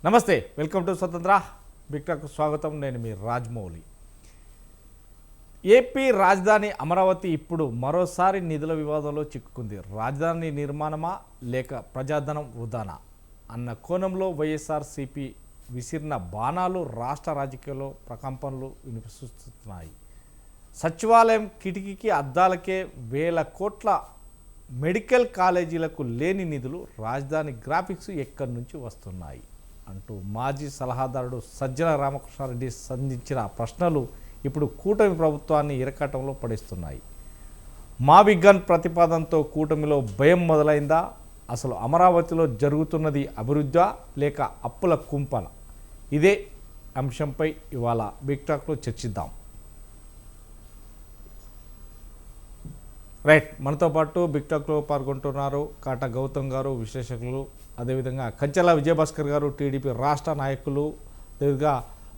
నమస్తే, welcome to స్వతంత్ర big talk స్వాగతం. నేను మీ రాజ్మౌళి. ఏపీ రాజధాని అమరావతి ఇప్పుడు మరోసారి నిధుల వివాదంలో చిక్కుకుంది. రాజధాని నిర్మాణమా లేక ప్రజాధనం వృధానా అన్న కోణంలో వైఎస్ఆర్సీపీ విసిరిన బాణాలు రాష్ట్ర రాజకీయాల్లో ప్రకంపనలు వినిపిస్తున్నాయి. సచివాలయం కిటికీకి అద్దాలకే వేల కోట్ల మెడికల్ కాలేజీలకు లేని నిధులు రాజధాని గ్రాఫిక్స్ ఎక్కడి నుంచి వస్తున్నాయి అంటూ మాజీ సలహాదారుడు సజ్జల రామకృష్ణారెడ్డి సంధించిన ప్రశ్నలు ఇప్పుడు కూటమి ప్రభుత్వాన్ని ఇరకాటంలో పడేస్తున్నాయి. మావిగన్ ప్రతిపాదనతో కూటమిలో భయం మొదలైందా? అసలు అమరావతిలో జరుగుతున్నది అభివృద్ధా లేక అప్పుల కుంపన? ఇదే అంశంపై ఇవాళ బిగ్ టాక్లో చర్చిద్దాం. రైట్, మనతో పాటు బిగ్ టాక్లో పాల్గొంటున్నారు కాటా గౌతమ్ గారు, విశ్లేషకులు, అదేవిధంగా కంచెల విజయభాస్కర్ గారు, టీడీపీ రాష్ట్ర నాయకులు, అదేవిధంగా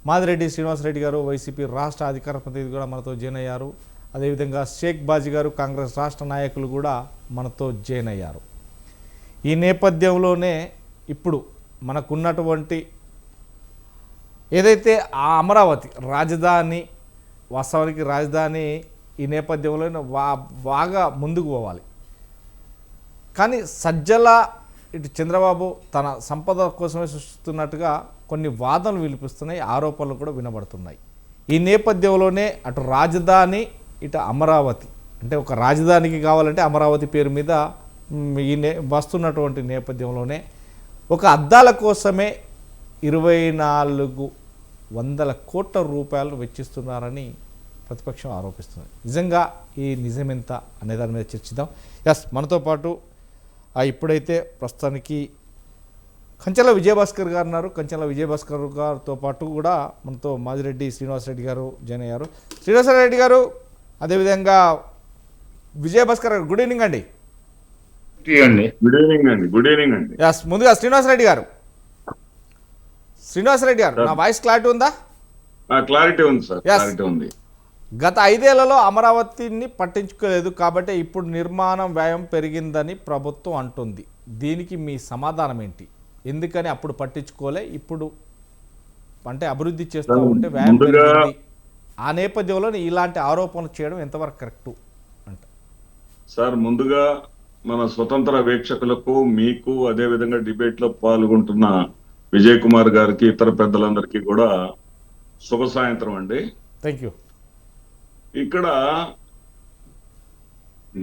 మాదిరెడ్డి శ్రీనివాసరెడ్డి గారు, వైసీపీ రాష్ట్ర అధికార ప్రతినిధి కూడా మనతో జాయిన్ అయ్యారు. అదేవిధంగా షేక్ బాజీ గారు, కాంగ్రెస్ రాష్ట్ర నాయకులు కూడా మనతో జాయిన్ అయ్యారు. ఈ నేపథ్యంలోనే ఇప్పుడు మనకున్నటువంటి ఏదైతే ఆ అమరావతి రాజధాని, వాస్తవానికి రాజధాని ఈ నేపథ్యంలో బాగా ముందుకు పోవాలి. కానీ సజ్జల ఇటు చంద్రబాబు తన సంపద కోసమే సృష్టిస్తున్నట్టుగా కొన్ని వాదనలు వినిపిస్తున్నాయి, ఆరోపణలు కూడా వినబడుతున్నాయి. ఈ నేపథ్యంలోనే అటు రాజధాని ఇటు అమరావతి, అంటే ఒక రాజధానికి కావాలంటే అమరావతి పేరు మీద వస్తున్నటువంటి నేపథ్యంలోనే ఒక అద్దాల కోసమే 2400 కోట్ల రూపాయలు వెచ్చిస్తున్నారని ప్రతిపక్షం ఆరోపిస్తుంది. నిజంగా ఈ నిజమెంత అనే దాని మీద చర్చిద్దాం. ఎస్, మనతో పాటు ఇప్పుడైతే ప్రస్తుతానికి కంచెల విజయభాస్కర్ గారు ఉన్నారు. కంచెల విజయభాస్కర్ గారితో పాటు కూడా మనతో మాదిరెడ్డి శ్రీనివాసరెడ్డి గారు జాయిన్ అయ్యారు. శ్రీనివాసరెడ్డి గారు, అదేవిధంగా విజయభాస్కర్ గారు, గుడ్ ఈవినింగ్ అండి. గుడ్ ఈవినింగ్ అండి. ఎస్, ముందుగా శ్రీనివాసరెడ్డి గారు, నా వాయిస్ క్లారిటీ ఉందా? క్లారిటీ ఉంది సార్, క్లారిటీ ఉంది. గత 5 ఏళ్లలో అమరావతిని పట్టించుకోలేదు కాబట్టి ఇప్పుడు నిర్మాణం వ్యయం పెరిగిందని ప్రభుత్వం అంటుంది. దీనికి మీ సమాధానం ఏంటి? ఎందుకని అప్పుడు పట్టించుకోలే, ఇప్పుడు అంటే అభివృద్ధి చేస్తూ ఉంటే వ్యయం పెరిగింది? ఆ నేపథ్యంలో ఇలాంటి ఆరోపణలు చేయడం ఎంతవరకు కరెక్టు అంటే? సార్, ముందుగా మన స్వతంత్ర వీక్షకులకు, మీకు, అదేవిధంగా డిబేట్లో పాల్గొంటున్న విజయ్ కుమార్ గారికి, ఇతర పెద్దలందరికీ కూడా శుభ సాయంత్రం అండి. Thank you. ఇక్కడ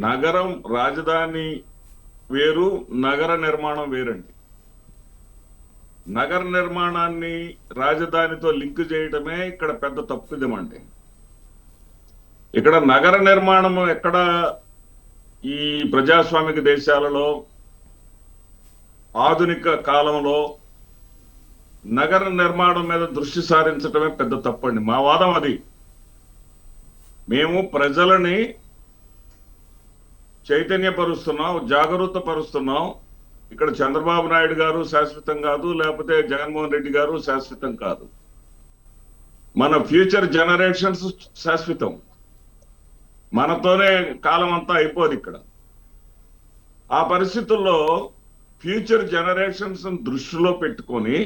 నగరం రాజధాని వేరు, నగర నిర్మాణం వేరండి. నగర నిర్మాణాన్ని రాజధానితో లింక్ చేయడమే ఇక్కడ పెద్ద తప్పిదమండి. ఇక్కడ నగర నిర్మాణం ఎక్కడ ఈ ప్రజాస్వామిక దేశాలలో ఆధునిక కాలంలో నగర నిర్మాణం మీద దృష్టి సారించడమే పెద్ద తప్పండి. మా వాదం అది. మేము ప్రజలని చైతన్యపరుస్తున్నాం, జాగరూకత పరుస్తున్నాం. ఇక్కడ చంద్రబాబు నాయుడు గారు శాశ్వతం కాదు, లేకపోతే జగన్మోహన్ రెడ్డి గారు శాశ్వతం కాదు. మన ఫ్యూచర్ జనరేషన్స్ శాశ్వతం. మనతోనే కాలం అంతా అయిపోదు ఇక్కడ. ఆ పరిస్థితుల్లో ఫ్యూచర్ జనరేషన్స్ దృష్టిలో పెట్టుకొని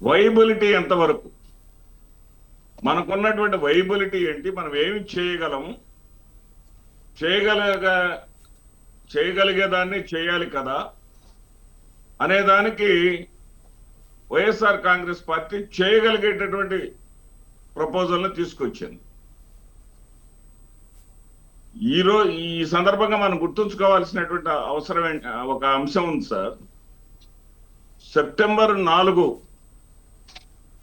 వైబిలిటీ ఎంతవరకు, మనకున్నటువంటి వైబిలిటీ ఏంటి, మనం ఏమి చేయగలము, చేయగలిగేదాన్ని చేయాలి కదా అనేదానికి వైఎస్ఆర్ కాంగ్రెస్ పార్టీ చేయగలిగేటటువంటి ప్రపోజల్ని తీసుకొచ్చింది. ఈ సందర్భంగా మనం గుర్తుంచుకోవాల్సినటువంటి అవసరం ఒక అంశం ఉంది సార్. సెప్టెంబర్ 4,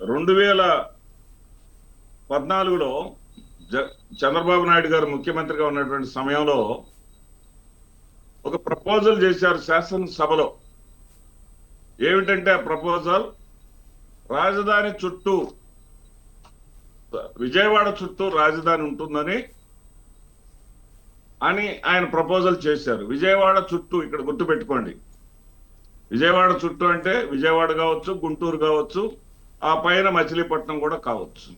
2014లో చంద్రబాబు నాయుడు గారు ముఖ్యమంత్రిగా ఉన్నటువంటి సమయంలో ఒక ప్రపోజల్ చేశారు శాసనసభలో. ఏమిటంటే ఆ ప్రపోజల్, రాజధాని చుట్టూ, విజయవాడ చుట్టూ రాజధాని ఉంటుందని ఆయన ప్రపోజల్ చేశారు. విజయవాడ చుట్టూ, ఇక్కడ గుర్తుపెట్టుకోండి, విజయవాడ చుట్టూ అంటే విజయవాడ కావచ్చు, గుంటూరు కావచ్చు, ఆ పైన మచిలీపట్నం కూడా కావచ్చు,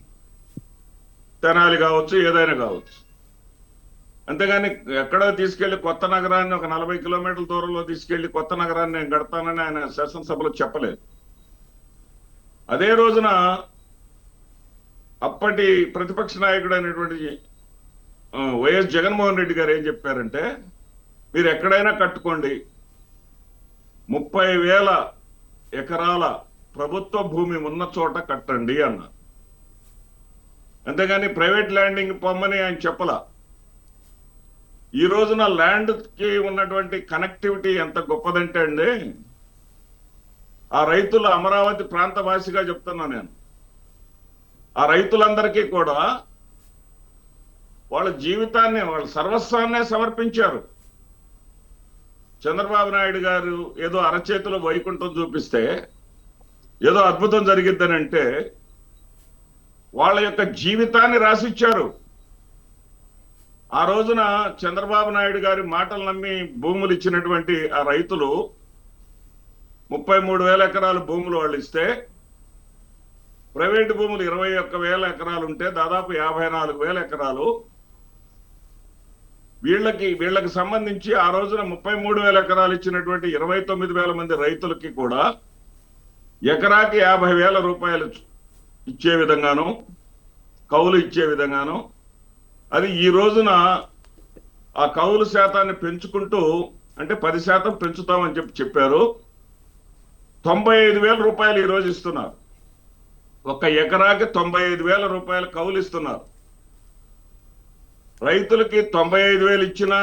తెనాలి కావచ్చు, ఏదైనా కావచ్చు. అంతేగాని ఎక్కడో తీసుకెళ్లి కొత్త నగరాన్ని ఒక 40 కిలోమీటర్ల దూరంలో తీసుకెళ్లి కొత్త నగరాన్ని నేను కడతానని ఆయన శాసనసభలో చెప్పలేదు. అదే రోజున అప్పటి ప్రతిపక్ష నాయకుడు అయినటువంటి వైఎస్ జగన్మోహన్ రెడ్డి గారు ఏం చెప్పారంటే, మీరు ఎక్కడైనా కట్టుకోండి, 30,000 ఎకరాల ప్రభుత్వ భూమి ఉన్న చోట కట్టండి అన్నారు. అంతేగాని ప్రైవేట్ ల్యాండింగ్ పొమ్మని ఆయన చెప్పలా. ఈ రోజున ల్యాండ్ కి ఉన్నటువంటి కనెక్టివిటీ ఎంత గొప్పదంటే అండి, ఆ రైతులు అమరావతి ప్రాంతవాసిగా చెప్తున్నా నేను, ఆ రైతులందరికీ కూడా వాళ్ళ జీవితాన్ని, వాళ్ళ సర్వస్వాన్నే సమర్పించారు. చంద్రబాబు నాయుడు గారు ఏదో అరచేతిలో వైకుంఠం చూపిస్తే ఏదో అద్భుతం జరిగిద్దని అంటే, వాళ్ళ యొక్క జీవితాన్ని రాసిచ్చారు. ఆ రోజున చంద్రబాబు నాయుడు గారి మాటలు నమ్మి భూములు ఇచ్చినటువంటి ఆ రైతులు 33,000 ఎకరాలు భూములు వాళ్ళు ఇస్తే, ప్రైవేటు భూములు 21,000 ఎకరాలు ఉంటే దాదాపు 54,000 ఎకరాలు వీళ్ళకి సంబంధించి ఆ రోజున 33,000 ఎకరాలు ఇచ్చినటువంటి 29,000 మంది రైతులకి కూడా ఎకరాకి 50,000 రూపాయలు ఇచ్చే విధంగాను, కౌలు ఇచ్చే విధంగాను, అది ఈ రోజున ఆ కౌలు శాతాన్ని పెంచుకుంటూ, అంటే 10% పెంచుతామని చెప్పారు. 95,000 రూపాయలు ఈ రోజు ఇస్తున్నారు. ఒక ఎకరాకి 95,000 రూపాయలు కౌలు ఇస్తున్నారు. రైతులకి 95,000 ఇచ్చినా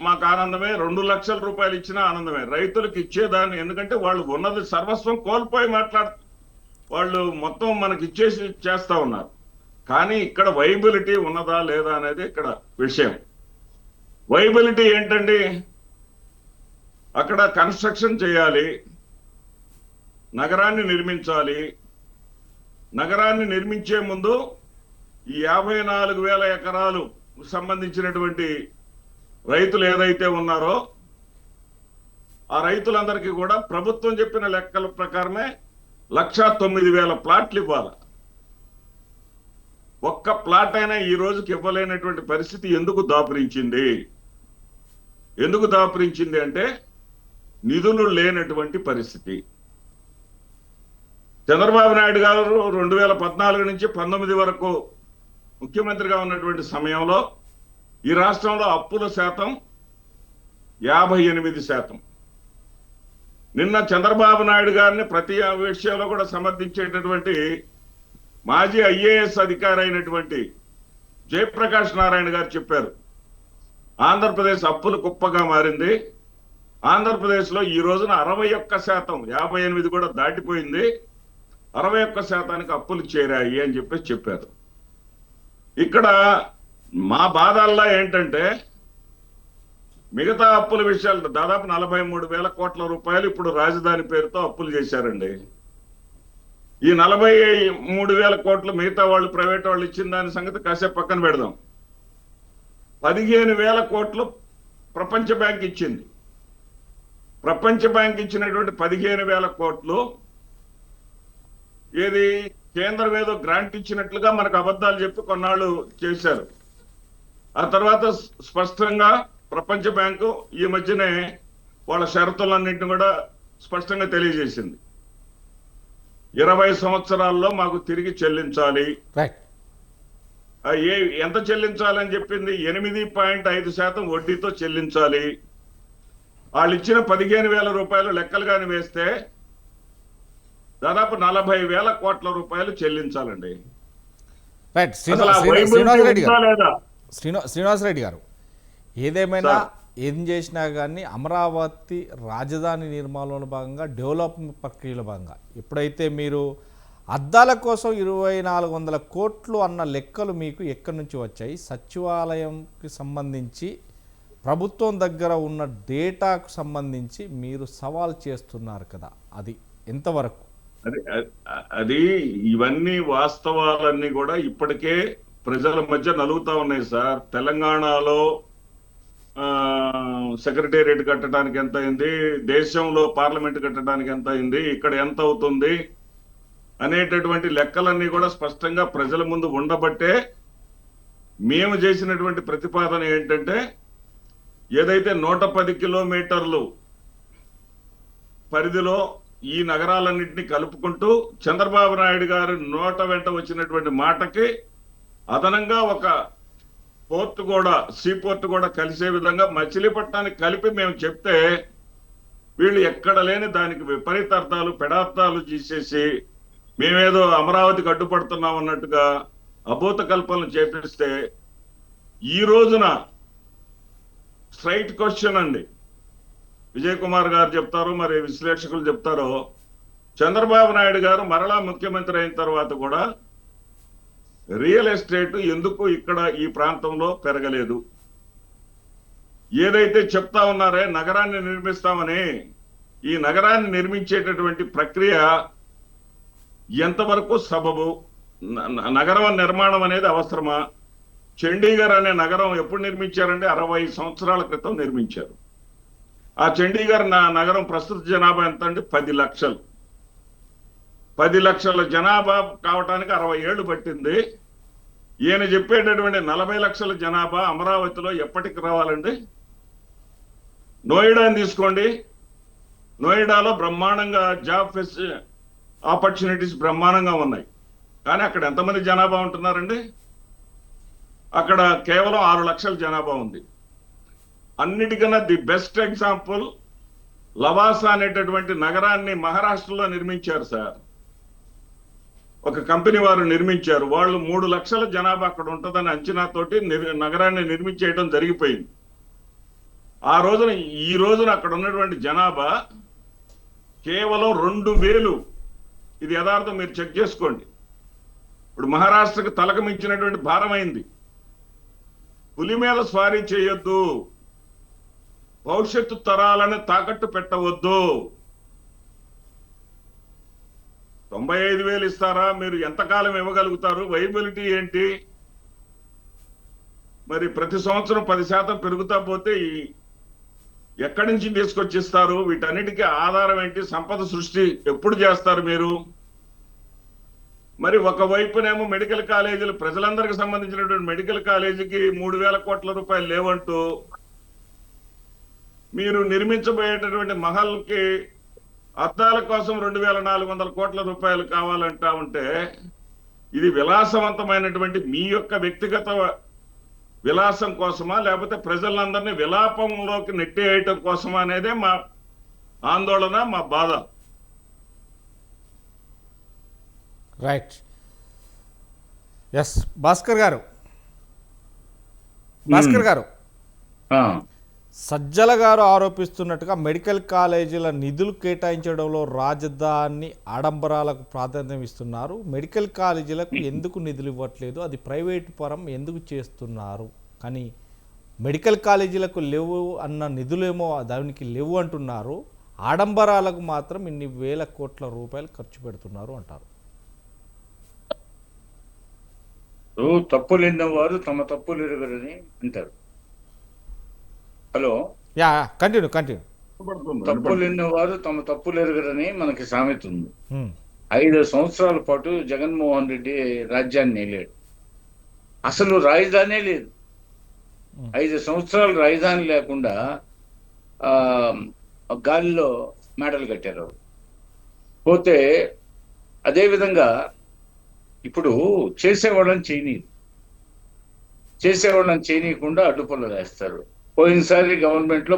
మాకు ఆనందమే, 2 లక్షల రూపాయలు ఇచ్చినా ఆనందమే. రైతులకు ఇచ్చేదాన్ని, ఎందుకంటే వాళ్ళు ఉన్నది సర్వస్వం కోల్పోయి వాళ్ళు మొత్తం మనకి ఇచ్చేసి చేస్తా ఉన్నారు. కానీ ఇక్కడ వైబిలిటీ ఉన్నదా లేదా అనేది ఇక్కడ విషయం. వైబిలిటీ ఏంటండి, అక్కడ కన్స్ట్రక్షన్ చేయాలి, నగరాన్ని నిర్మించాలి. నగరాన్ని నిర్మించే ముందు ఈ 54,000 ఎకరాలు సంబంధించినటువంటి రైతులు ఏదైతే ఉన్నారో ఆ రైతులందరికీ కూడా ప్రభుత్వం చెప్పిన లెక్కల ప్రకారమే 1,09,000 ప్లాట్లు ఇవ్వాలి. ఒక్క ప్లాట్ అయినా ఈ రోజుకి ఇవ్వలేనటువంటి పరిస్థితి ఎందుకు దాపురించింది? ఎందుకు దాపురించింది అంటే నిధులు లేనటువంటి పరిస్థితి. చంద్రబాబు నాయుడు గారు 2014 నుంచి 19 వరకు ముఖ్యమంత్రిగా ఉన్నటువంటి సమయంలో ఈ రాష్ట్రంలో అప్పుల శాతం 58%. నిన్న చంద్రబాబు నాయుడు గారిని ప్రతి విషయంలో కూడా సమర్థించేటటువంటి మాజీ IAS అధికారి అయినటువంటి జయప్రకాష్ నారాయణ గారు చెప్పారు, ఆంధ్రప్రదేశ్ అప్పుల కుప్పగా మారింది. ఆంధ్రప్రదేశ్లో ఈ రోజున 61%, 58 కూడా దాటిపోయింది, 61%కి అప్పులు చేరాయి అని చెప్పారు. ఇక్కడ మా బాధల్లా ఏంటంటే, మిగతా అప్పుల విషయాలు దాదాపు 43,000 కోట్ల రూపాయలు ఇప్పుడు రాజధాని పేరుతో అప్పులు చేశారండి. ఈ 43,000 కోట్లు మిగతా వాళ్ళు, ప్రైవేట్ వాళ్ళు ఇచ్చిన దాని సంగతి కాసేపు పక్కన పెడదాం. 15,000 కోట్లు ప్రపంచ బ్యాంక్ ఇచ్చింది. ప్రపంచ బ్యాంక్ ఇచ్చినటువంటి 15,000 కోట్లు ఏది కేంద్రం ఏదో గ్రాంట్ ఇచ్చినట్లుగా మనకు అబద్ధాలు చెప్పి కొన్నాళ్ళు చేశారు. ఆ తర్వాత స్పష్టంగా ప్రపంచ బ్యాంకు ఈ మధ్యనే వాళ్ళ షరతులన్నింటినీ కూడా స్పష్టంగా తెలియజేసింది. 20 సంవత్సరాల్లో మాకు తిరిగి చెల్లించాలి. ఎంత చెల్లించాలని చెప్పింది? 8.5% వడ్డీతో చెల్లించాలి. వాళ్ళు ఇచ్చిన 15,000 రూపాయలు లెక్కలు కానీ వేస్తే దాదాపు 40,000 కోట్ల రూపాయలు చెల్లించాలండి. శ్రీనివాసరెడ్డి గారు, ఏదేమైనా ఏం చేసినా కానీ అమరావతి రాజధాని నిర్మాణంలో భాగంగా, డెవలప్మెంట్ ప్రక్రియలో భాగంగా ఎప్పుడైతే మీరు అద్దాల కోసం 2,400 కోట్లు అన్న లెక్కలు మీకు ఎక్కడి నుంచి వచ్చాయి? సచివాలయంకి సంబంధించి ప్రభుత్వం దగ్గర ఉన్న డేటాకు సంబంధించి మీరు సవాల్ చేస్తున్నారు కదా, అది ఎంతవరకు? అది ఇవన్నీ వాస్తవాలన్నీ కూడా ఇప్పటికే ప్రజల మధ్య నలుగుతా ఉన్నాయి సార్. తెలంగాణలో సెక్రటేరియట్ కట్టడానికి ఎంత అయింది, దేశంలో పార్లమెంట్ కట్టడానికి ఎంత అయింది, ఇక్కడ ఎంత అవుతుంది అనేటటువంటి లెక్కలన్నీ కూడా స్పష్టంగా ప్రజల ముందు ఉండబట్టే మేము చేసినటువంటి ప్రతిపాదన ఏంటంటే, ఏదైతే 110 కిలోమీటర్లు పరిధిలో ఈ నగరాలన్నింటినీ కలుపుకుంటూ చంద్రబాబు నాయుడు గారి నోట వెంట వచ్చినటువంటి మాటకి అదనంగా ఒక పోర్ట్ కూడా సీపోర్ట్ కూడా కలిసే విధంగా మచిలీపట్నానికి కలిపి మేము చెప్తే వీళ్ళు ఎక్కడ లేని దానికి విపరీత అర్థాలు పెడార్థాలు తీసేసి మేమేదో అమరావతికి అడ్డుపడుతున్నాం అన్నట్టుగా అభూత కల్పనలు చేపిస్తే ఈ రోజున స్ట్రైట్ క్వశ్చన్ అండి, విజయ్ కుమార్ గారు చెప్తారు, మరి విశ్లేషకులు చెప్తారో, చంద్రబాబు నాయుడు గారు మరలా ముఖ్యమంత్రి అయిన తర్వాత కూడా రియల్ ఎస్టేట్ ఎందుకు ఇక్కడ ఈ ప్రాంతంలో పెరగలేదు? ఏదైతే చెప్తా ఉన్నారే నగరాన్ని నిర్మిస్తామని, ఈ నగరాన్ని నిర్మించేటటువంటి ప్రక్రియ ఎంతవరకు సబబు? నగరం నిర్మాణం అనేది అవసరమా? చండీగఢ్ అనే నగరం ఎప్పుడు నిర్మించారంటే 60 సంవత్సరాల క్రితం నిర్మించారు. ఆ చండీగఢ్ నగరం ప్రస్తుత జనాభా ఎంత అండి? 10 లక్షలు. 10 లక్షల జనాభా కావటానికి 60 ఏళ్ళు పట్టింది. ఈయన చెప్పేటటువంటి 40 లక్షల జనాభా అమరావతిలో ఎప్పటికి రావాలండి? నోయిడాని తీసుకోండి, నోయిడాలో బ్రహ్మాండంగా జాబ్ ఆపర్చునిటీస్ బ్రహ్మాండంగా ఉన్నాయి, కానీ అక్కడ ఎంతమంది జనాభా ఉంటున్నారండి? అక్కడ కేవలం 6 లక్షల జనాభా ఉంది. అన్నిటికన్నా ది బెస్ట్ ఎగ్జాంపుల్ లవాసా అనేటటువంటి నగరాన్ని మహారాష్ట్రలో నిర్మించారు సార్. ఒక కంపెనీ వారు నిర్మించారు. వాళ్ళు 3 లక్షల జనాభా అక్కడ ఉంటుందని అంచనాతోటి నగరాన్ని నిర్మించేయడం జరిగిపోయింది. ఈ రోజున అక్కడ ఉన్నటువంటి జనాభా కేవలం 2000. ఇది యథార్థం, మీరు చెక్ చేసుకోండి. ఇప్పుడు మహారాష్ట్రకు తలకు మించినటువంటి భారం అయింది. పులి మీద స్వారీ చేయొద్దు, భవిష్యత్తు తరాలను తాకట్టు పెట్టవద్దు. 95,000 ఇస్తారా? మీరు ఎంతకాలం ఇవ్వగలుగుతారు? వైబిలిటీ ఏంటి? మరి ప్రతి సంవత్సరం 10% పెరుగుతా పోతే ఎక్కడి నుంచి తీసుకొచ్చిస్తారు? వీటన్నిటికీ ఆధారం ఏంటి? సంపద సృష్టి ఎప్పుడు చేస్తారు మీరు? మరి ఒకవైపునేమో మెడికల్ కాలేజీలు, ప్రజలందరికీ సంబంధించినటువంటి మెడికల్ కాలేజీకి 3,000 కోట్ల రూపాయలు లేవంటూ, మీరు నిర్మించబోయేటటువంటి మహల్కి అద్దాల కోసం 2,400 కోట్ల రూపాయలు కావాలంటా ఉంటే, ఇది విలాసవంతమైనటువంటి మీ యొక్క వ్యక్తిగత విలాసం కోసమా, లేకపోతే ప్రజలందరినీ విలాపంలోకి నెట్టేయటం కోసమా అనేదే మా ఆందోళన, మా బాధ. రైట్. ఎస్ భాస్కర్ గారు, సజ్జల గారు ఆరోపిస్తున్నట్టుగా మెడికల్ కాలేజీల నిధులు కేటాయించడంలో రాజధాని ఆడంబరాలకు ప్రాధాన్యం ఇస్తున్నారు. మెడికల్ కాలేజీలకు ఎందుకు నిధులు ఇవ్వట్లేదు? అది ప్రైవేటు పరం ఎందుకు చేస్తున్నారు? కానీ మెడికల్ కాలేజీలకు లేవు అన్న నిధులేమో దానికి లేవు అంటున్నారు. ఆడంబరాలకు మాత్రం ఇన్ని వేల కోట్ల రూపాయలు ఖర్చు పెడుతున్నారు అంటారు. తప్పులు ఎన్నవారు తమ తప్పులు ఎరుగరని అంటారు. Hello, continue. తప్పులు ఎన్నవారు తమ తప్పులు ఎరుగరని మనకి సామెత ఉంది. 5 సంవత్సరాల పాటు జగన్మోహన్ రెడ్డి రాజ్యాన్ని ఏలాడు. అసలు రాజధానే లేదు. 5 సంవత్సరాలు రాజధాని లేకుండా గాలిలో మేడలు కట్టారు. పోతే అదేవిధంగా ఇప్పుడు చేసేవాళ్ళని చేయనీయకుండా అడ్డుపనులు వేస్తారు. పోయినసారి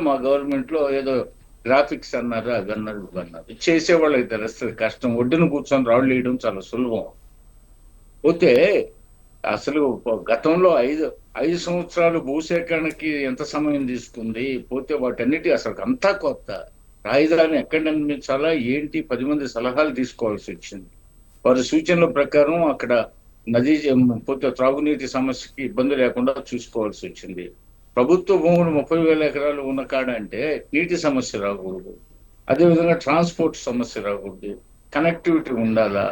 మా గవర్నమెంట్ లో ఏదో గ్రాఫిక్స్ అన్నారు, అది అన్నారు, ఇది అన్నారు. చేసేవాళ్ళకి తెలుస్తుంది కష్టం. ఒడ్డును కూర్చొని రాళ్ళు వేయడం చాలా సులభం. పోతే అసలు గతంలో 5 సంవత్సరాలు భూసేకరణకి ఎంత సమయం తీసుకుంది? పోతే వాటన్నిటి అసలు అంతా కొత్త. రాజధాని ఎక్కడ నిర్మించాలా ఏంటి 10 మంది సలహాలు తీసుకోవాల్సి వచ్చింది. వారి సూచనల ప్రకారం అక్కడ నదీ పోతే త్రాగునీటి సమస్యకి ఇబ్బంది లేకుండా చూసుకోవాల్సి వచ్చింది. ప్రభుత్వ భూములు 30,000 ఎకరాలు ఉన్న కాడ అంటే నీటి సమస్య రాకూడదు, అదేవిధంగా ట్రాన్స్పోర్ట్ సమస్య రాకూడదు, కనెక్టివిటీ ఉండాలా,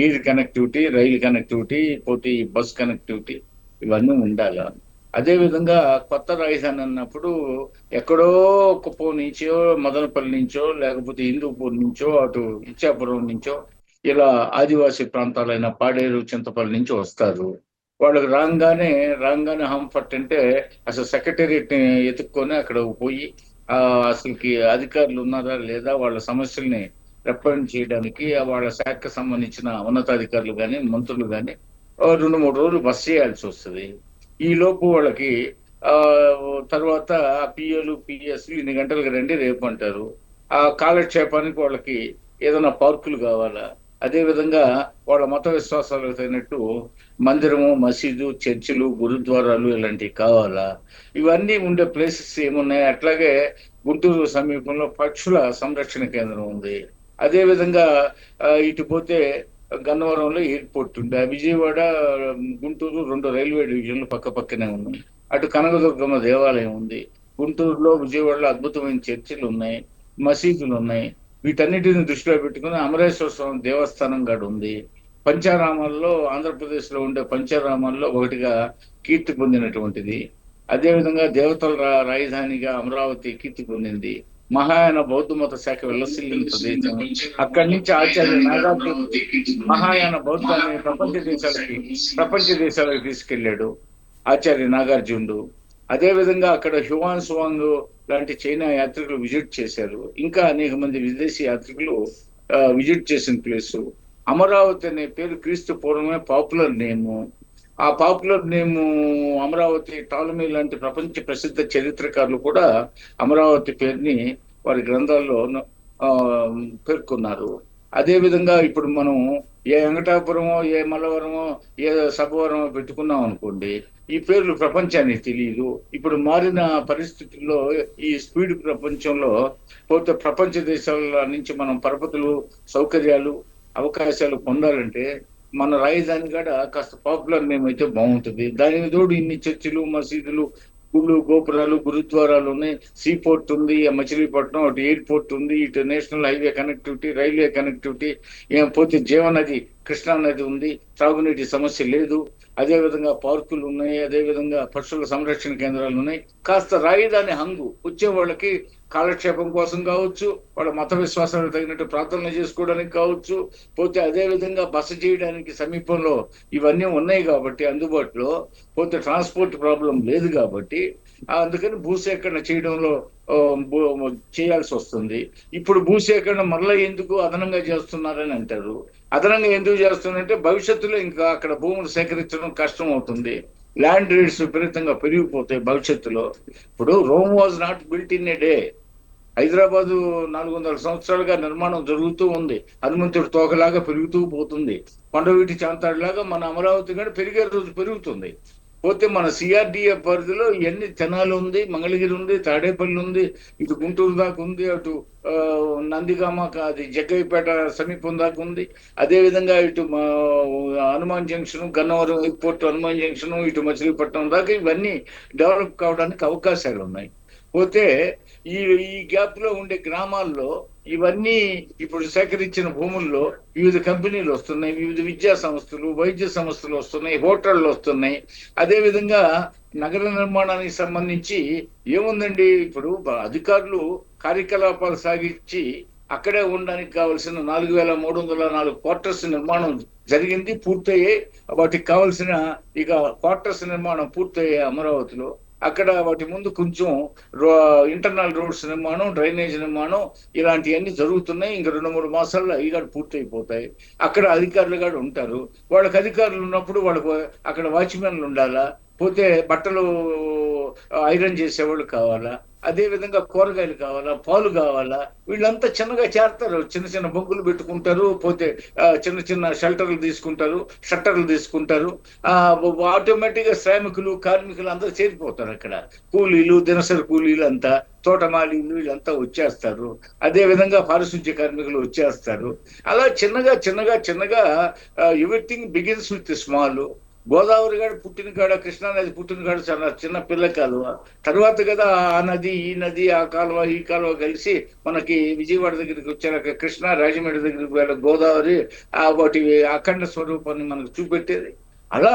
ఎయిర్ కనెక్టివిటీ, రైలు కనెక్టివిటీ, పోతే ఈ బస్ కనెక్టివిటీ ఇవన్నీ ఉండాలా. అదేవిధంగా కొత్త రాజధాని అన్నప్పుడు ఎక్కడో కుప్పం నుంచో, మదనపల్లి నుంచో, లేకపోతే హిందూపూర్ నుంచో, అటు ఇచ్చాపురం నుంచో, ఇలా ఆదివాసీ ప్రాంతాలైన పాడేరు, చింతపల్లి నుంచి వస్తారు. వాళ్ళకి రాగానే హంఫర్ట్ అంటే అసలు సెక్రటేరియట్ ని ఎత్తుక్కొని అక్కడ పోయి అసలుకి అధికారులు ఉన్నారా లేదా, వాళ్ళ సమస్యల్ని రిప్రజెంట్ చేయడానికి వాళ్ళ శాఖకు సంబంధించిన ఉన్నతాధికారులు కానీ మంత్రులు కానీ 2-3 రోజులు బస చేయాల్సి వస్తుంది. ఈ లోపు వాళ్ళకి ఆ తర్వాత పిఏలు పిఎస్లు ఇన్ని గంటలకు రండి రేపు అంటారు. ఆ కాలక్షేపానికి వాళ్ళకి ఏదైనా పార్కులు కావాలా, అదే విధంగా వాళ్ళ మత విశ్వాసాలకు తగినట్టు మందిరము, మసీదు, చర్చిలు, గురుద్వారాలు ఇలాంటివి కావాలా, ఇవన్నీ ఉండే ప్లేసెస్ ఏమున్నాయి. అట్లాగే గుంటూరు సమీపంలో పక్షుల సంరక్షణ కేంద్రం ఉంది. అదే విధంగా ఇటు పోతే గన్నవరంలో ఎయిర్పోర్ట్ ఉంది. విజయవాడ, గుంటూరు 2 రైల్వే డివిజన్లు పక్క పక్కనే ఉన్నాయి. అటు కనకదుర్గమ్మ దేవాలయం ఉంది. గుంటూరులో, విజయవాడలో అద్భుతమైన చర్చిలు ఉన్నాయి, మసీదులు ఉన్నాయి. వీటన్నిటిని దృష్టిలో పెట్టుకుని అమరేశ్వర స్వామి దేవస్థానం కూడా ఉంది. పంచారామాల్లో, ఆంధ్రప్రదేశ్ లో ఉండే పంచారామాల్లో ఒకటిగా కీర్తి పొందినటువంటిది. అదేవిధంగా దేవతల రాజధానిగా అమరావతి కీర్తి పొందింది. మహాయాన బౌద్ధ మత శాఖ వెల్లసిల్లిన ప్రదేశం. అక్కడి నుంచి ఆచార్య నాగార్జున మహాయాన బౌద్ధాన్ని ప్రపంచ దేశాలకు తీసుకెళ్లాడు ఆచార్య నాగార్జునుడు. అదే విధంగా అక్కడ హ్యువాన్ సువాంగ్ లాంటి చైనా యాత్రికులు విజిట్ చేశారు. ఇంకా అనేక మంది విదేశీ యాత్రికులు విజిట్ చేసిన ప్లేసు. అమరావతి అనే పేరు క్రీస్తు పూర్వమే పాపులర్ నేము. ఆ పాపులర్ నేము అమరావతి, టాలమీ లాంటి ప్రపంచ ప్రసిద్ధ చరిత్రకారులు కూడా అమరావతి పేరుని వారి గ్రంథాల్లో పేర్కొన్నారు. అదే విధంగా ఇప్పుడు మనం ఏ వెంకటాపురమో, ఏ మల్లవరమో, ఏ సభవరమో పెట్టుకున్నాం అనుకోండి, ఈ పేర్లు ప్రపంచానికి తెలియదు. ఇప్పుడు మారిన పరిస్థితుల్లో, ఈ స్పీడ్ ప్రపంచంలో పోతే ప్రపంచ దేశాల నుంచి మనం పరపతులు, సౌకర్యాలు, అవకాశాలు పొందాలంటే మన రాజధాని కాడ కాస్త పాపులర్ నేమ్ అయితే బాగుంటుంది. దానికి తోడు ఇన్ని చర్చిలు, మసీదులు, గుళ్ళు, గోపురాలు, గురుద్వారాలు ఉన్నాయి. సీపోర్ట్ ఉంది, మచిలీపట్నం, అటు ఎయిర్పోర్ట్ ఉంది, ఇటు national highway connectivity, railway connectivity, పోతే జీవనది, కృష్ణా నది ఉంది, త్రాగునీటి సమస్య లేదు. అదే విధంగా పార్కులు ఉన్నాయి, అదే విధంగా పశువుల సంరక్షణ కేంద్రాలు ఉన్నాయి. కాస్త రాజధాని హంగు వచ్చే వాళ్ళకి కాలక్షేపం కోసం కావచ్చు, వాళ్ళ మత విశ్వాసాలకు తగినట్టు ప్రార్థనలు చేసుకోవడానికి కావచ్చు, పోతే అదే విధంగా బస చేయడానికి సమీపంలో ఇవన్నీ ఉన్నాయి కాబట్టి అందుబాటులో, పోతే ట్రాన్స్పోర్ట్ ప్రాబ్లం లేదు కాబట్టి అందుకని భూసేకరణ చేయడంలో చేయాల్సి వస్తుంది. ఇప్పుడు భూసేకరణ మరలా ఎందుకు అదనంగా చేస్తున్నారని అంటారు. అదనంగా ఎందుకు చేస్తున్నారంటే భవిష్యత్తులో ఇంకా అక్కడ భూములు సేకరించడం కష్టం అవుతుంది. ల్యాండ్ రేట్స్ విపరీతంగా పెరిగిపోతాయి భవిష్యత్తులో. ఇప్పుడు Rome was not built in a day. Hyderabad 400 సంవత్సరాలుగా నిర్మాణం జరుగుతూ ఉంది. హనుమంతుడి తోకలాగా పెరుగుతూ పోతుంది. కొండవీటి చాంతాడులాగా మన అమరావతి కూడా పెరిగే రోజు పెరుగుతుంది. పోతే మన సిఆర్డిఏ పరిధిలో ఇవన్నీ తెనాలి ఉంది, మంగళగిరి ఉంది, తాడేపల్లి ఉంది, ఇటు గుంటూరు దాకా ఉంది, అటు నందిగామ, అది జగ్గయ్యపేట సమీపం దాకా ఉంది. అదే విధంగా ఇటు Hanuman junction, Gannavaram airport, Hanuman junction, ఇటు మచిలీపట్నం దాకా ఇవన్నీ డెవలప్ కావడానికి అవకాశాలు ఉన్నాయి. పోతే ఈ గ్యాప్ లో ఉండే గ్రామాల్లో ఇవన్నీ ఇప్పుడు సేకరించిన భూముల్లో వివిధ కంపెనీలు వస్తున్నాయి, వివిధ విద్యా సంస్థలు, వైద్య సంస్థలు వస్తున్నాయి, హోటళ్ళు వస్తున్నాయి. అదే విధంగా నగర నిర్మాణానికి సంబంధించి ఏముందండి, ఇప్పుడు అధికారులు కార్యకలాపాలు సాగించి అక్కడే ఉండడానికి కావాల్సిన 4304 క్వార్టర్స్ నిర్మాణం జరిగింది, పూర్తయ్యాయి. వాటికి కావాల్సిన ఇక క్వార్టర్స్ నిర్మాణం పూర్తయ్యాయి అమరావతిలో. అక్కడ వాటి ముందు కొంచెం ఇంటర్నల్ రోడ్స్ నిర్మాణం, డ్రైనేజ్ నిర్మాణం ఇలాంటివన్నీ జరుగుతున్నాయి. ఇంకా 2-3 మాసాల్లో అవి కూడా పూర్తయిపోతాయి. అక్కడ అధికారులు కూడా ఉంటారు. వాళ్ళకి అధికారులు ఉన్నప్పుడు వాళ్ళకు అక్కడ వాచ్మెన్లు ఉండాలా, పోతే బట్టలు ఐరన్ చేసేవాళ్ళు కావాలా, అదే విధంగా కూరగాయలు కావాలా, పాలు కావాలా. వీళ్ళంతా చిన్నగా చేరతారు, చిన్న చిన్న బొగ్గులు పెట్టుకుంటారు, పోతే చిన్న చిన్న షెల్టర్లు తీసుకుంటారు, షట్టర్లు తీసుకుంటారు. ఆటోమేటిక్ గా శ్రామికులు, కార్మికులు అందరూ చేరిపోతారు. అక్కడ కూలీలు, దినసరి కూలీలు అంతా, తోటమాలీలు వీళ్ళంతా వచ్చేస్తారు. అదే విధంగా పారిశుద్ధ్య కార్మికులు వచ్చేస్తారు. అలా చిన్నగా చిన్నగా చిన్నగా everything begins with small. Godavari గారు పుట్టిన కాడ, కృష్ణా నది పుట్టిన కాడ చాలా చిన్న పిల్ల కాలువ. తర్వాత కదా ఆ నది, ఈ నది, ఆ కాలువ, ఈ కాలువ కలిసి మనకి విజయవాడ దగ్గరికి వచ్చాక కృష్ణా, రాజమండ్రి దగ్గరికి వెళ్ళే గోదావరి వాటి అఖండ స్వరూపాన్ని మనకు చూపెట్టేది. అలా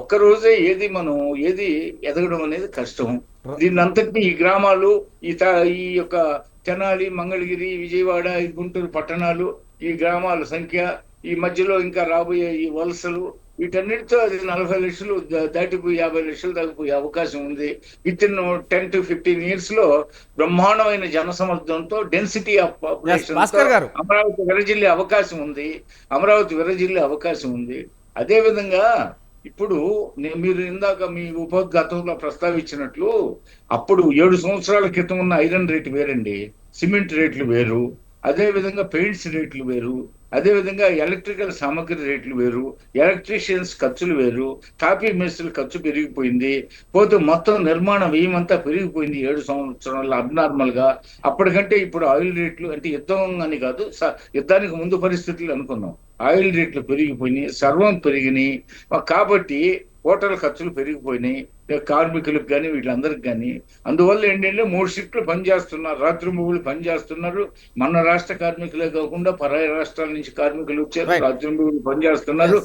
ఒక్కరోజే ఏది ఎదగడం అనేది కష్టం. దీన్ని అంతటినీ ఈ గ్రామాలు, ఈ యొక్క తెనాలి, మంగళగిరి, విజయవాడ, గుంటూరు పట్టణాలు, ఈ గ్రామాల సంఖ్య, ఈ మధ్యలో ఇంకా రాబోయే ఈ వలసలు, వీటన్నిటితో అది 40 లక్షలు దాటిపోయి 50 లక్షలు దాటిపోయే అవకాశం ఉంది. విత్ ఇన్ 10 to 15 years లో బ్రహ్మాండమైన జనసమర్థంతో డెన్సిటీ ఆఫ్ పాపులేషన్ భాస్కర్ గారు. అమరావతి విరజిల్లే అవకాశం ఉంది. అదే విధంగా ఇప్పుడు మీరు ఇందాక మీ ఉపోద్ఘాతంలో ప్రస్తావించినట్లు అప్పుడు 7 సంవత్సరాల క్రితం ఉన్న ఐరన్ రేటు వేరండి, సిమెంట్ రేట్లు వేరు, అదే విధంగా పెయింట్స్ రేట్లు వేరు, అదే విధంగా ఎలక్ట్రికల్ సామగ్రి రేట్లు వేరు, ఎలక్ట్రీషియన్స్ ఖర్చులు వేరు, టాపీ మేస్త్రుల ఖర్చు పెరిగిపోయింది, పోతే మొత్తం నిర్మాణ వ్యయమంతా పెరిగిపోయింది 7 సంవత్సరాల్లో అబ్నార్మల్ గా. అప్పటికంటే ఇప్పుడు ఆయిల్ రేట్లు, అంటే యుద్ధం అని కాదు, యుద్ధానికి ముందు పరిస్థితులు అనుకున్నాం, ఆయిల్ రేట్లు పెరిగిపోయినాయి, సర్వం పెరిగినాయి. కాబట్టి హోటల్ ఖర్చులు పెరిగిపోయినాయి కార్మికులకు కానీ వీళ్ళందరికి కానీ. అందువల్ల ఏంటంటే 3 షిఫ్ట్లు పనిచేస్తున్నారు, రాత్రి మూగులు పనిచేస్తున్నారు. మన రాష్ట్ర కార్మికులే కాకుండా పరాయి రాష్ట్రాల నుంచి కార్మికులు వచ్చారు, రాత్రి మూగులు పనిచేస్తున్నారు.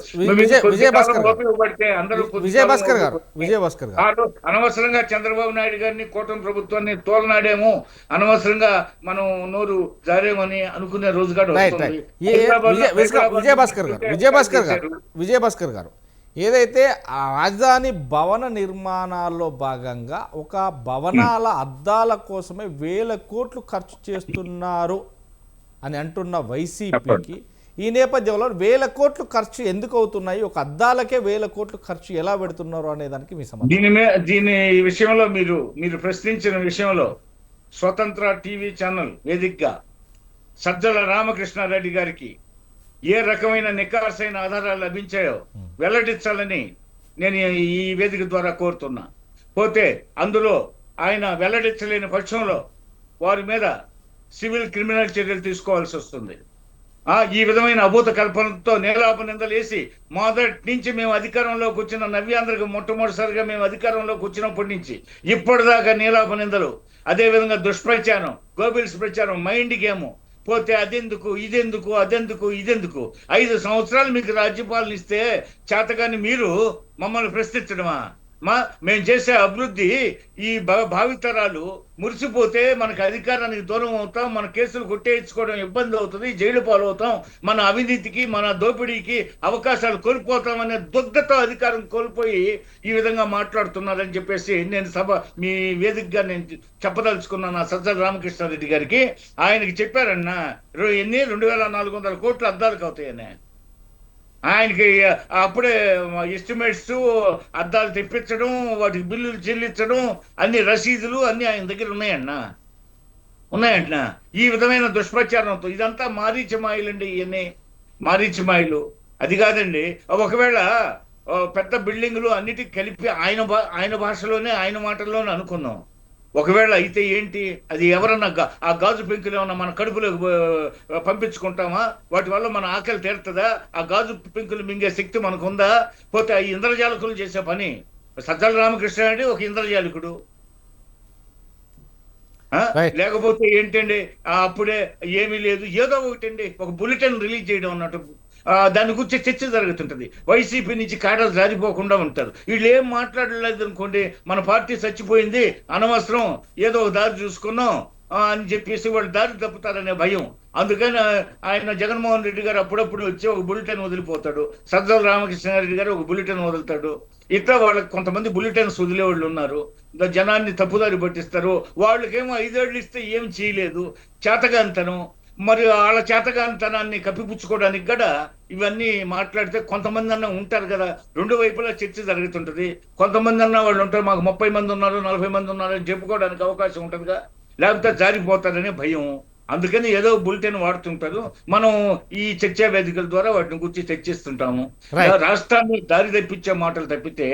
అనవసరంగా చంద్రబాబు నాయుడు గారిని, కూటమి ప్రభుత్వాన్ని తోలనాడేమో, అనవసరంగా మనం నోరు జారేమని అనుకునే రోజు కూడా వస్తుంది. విజయభాస్కర్ గారు, ఏదైతే ఆ రాజధాని భవన నిర్మాణాల్లో భాగంగా ఒక భవనాల అద్దాల కోసమే 1000 కోట్లు ఖర్చు చేస్తున్నారు అని అంటున్న వైసీపీకి ఈ నేపథ్యంలో 1000 కోట్లు ఖర్చు ఎందుకు అవుతున్నాయి, ఒక అద్దాలకే 1000 కోట్లు ఖర్చు ఎలా పెడుతున్నారు అనే దానికి మీ సమాధానం. దీని విషయంలో మీరు ప్రశ్నించిన విషయంలో స్వతంత్ర టీవీ ఛానల్ వేదికగా సజ్జల రామకృష్ణారెడ్డి గారికి ఏ రకమైన నికార్సైన ఆధారాలు లభించాయో వెల్లడించాలని నేను ఈ వేదిక ద్వారా కోరుతున్నా. పోతే అందులో ఆయన వెల్లడించలేని పక్షంలో వారి మీద సివిల్ క్రిమినల్ చర్యలు తీసుకోవాల్సి వస్తుంది. ఈ విధమైన అభూత కల్పనతో నేలాప నిందలేసి మొదటి నుంచి మేము అధికారంలోకి వచ్చిన నవ్యాంధ్రకు మొట్టమొదటిసారిగా మేము అధికారంలోకి వచ్చినప్పటి నుంచి ఇప్పటిదాకా నీలాప నిందలు, అదేవిధంగా దుష్ప్రచారం, గోబిల్స్ ప్రచారం, మైండ్ గేము, పోతే అదెందుకు ఇదెందుకు 5 సంవత్సరాలు మీకు రాజ్యపాలన ఇస్తే చేతగాని మీరు మమ్మల్ని ప్రశ్నించడమా? మేము చేసే అభివృద్ధి ఈ భావితరాలు మురిసిపోతే మనకు అధికారానికి దూరం అవుతాం, మన కేసులు కొట్టేయించుకోవడం ఇబ్బంది అవుతుంది, జైలు పాలవుతాం, మన అవినీతికి మన దోపిడీకి అవకాశాలు కోల్పోతామనే దుగ్ధతో అధికారం కోల్పోయి ఈ విధంగా మాట్లాడుతున్నారని చెప్పేసి నేను మీ వేదికగా నేను చెప్పదలుచుకున్నాను. సజ్జల రామకృష్ణారెడ్డి గారికి ఆయనకి చెప్పారన్నా 2400 కోట్లు అద్దాలకు అవుతాయనే. ఆయనకి అప్పుడే ఎస్టిమేట్స్, అద్దాలు తెప్పించడం, వాటికి బిల్లులు చెల్లించడం, అన్ని రసీదులు అన్ని ఆయన దగ్గర ఉన్నాయంట. ఈ విధమైన దుష్ప్రచారంతో ఇదంతా మారీచమాయిలండి. ఇవన్నీ మారీచమాయిలు. అది కాదండి, ఒకవేళ పెద్ద బిల్డింగులు అన్నిటికీ కలిపి ఆయన భాషలోనే ఆయన మాటల్లోనే అనుకున్నాం. ఒకవేళ అయితే ఏంటి, అది ఎవరన్నా ఆ గాజు పెంకులు ఏమన్నా మన కడుపులోకి పంపించుకుంటామా? వాటి వల్ల మన ఆకలి తీరుతుందా? ఆ గాజు పెంకులు మింగే శక్తి మనకు ఉందా? పోతే ఆ ఇంద్రజాలకులు చేసే పని. సజ్జల రామకృష్ణ అంటే ఒక ఇంద్రజాలికుడు. లేకపోతే ఏంటండి, అప్పుడే ఏమీ లేదు, ఏదో ఒకటండి, ఒక బులెటిన్ రిలీజ్ చేయడం అన్నట్టు దాని గురించి చర్చ జరుగుతుంటది. వైసీపీ నుంచి కాడలు జారిపోకుండా ఉంటారు. వీళ్ళు ఏం మాట్లాడలేదు అనుకోండి, మన పార్టీ చచ్చిపోయింది, అనవసరం, ఏదో ఒక దారి చూసుకున్నాం అని చెప్పేసి వాళ్ళు దారి తప్పుతారనే భయం. అందుకని ఆయన జగన్మోహన్ రెడ్డి గారు అప్పుడప్పుడు వచ్చి ఒక బులెటిన్ వదిలిపోతాడు, సజ్జల రామకృష్ణారెడ్డి గారు ఒక బులెటిన్ వదులుతాడు. ఇట్లా వాళ్ళకి కొంతమంది బులెటిన్స్ వదిలే వాళ్ళు ఉన్నారు, జనాన్ని తప్పుదారి పట్టిస్తారు. వాళ్ళకేమో 5 ఏళ్ళు ఇస్తే ఏం చేయలేదు, చేతగాంతనం. మరి వాళ్ళ చేతగాంతనాన్ని కప్పిపుచ్చుకోవడానికి కూడా ఇవన్నీ మాట్లాడితే కొంతమంది అన్న ఉంటారు కదా, 2 వైపులా చర్చ జరుగుతుంటది. కొంతమంది అన్న వాళ్ళు ఉంటారు, మాకు 30 మంది ఉన్నారు 40 మంది ఉన్నారు అని చెప్పుకోవడానికి అవకాశం ఉంటుందిగా, లేకపోతే జారిపోతారనే భయం. అందుకని ఏదో బులెటిన్ వాడుతుంటారు. మనం ఈ చర్చా వేదికల ద్వారా వాటిని గురించి చర్చిస్తుంటాము. రాష్ట్రాన్ని దారి తప్పించే మాటలు తప్పితే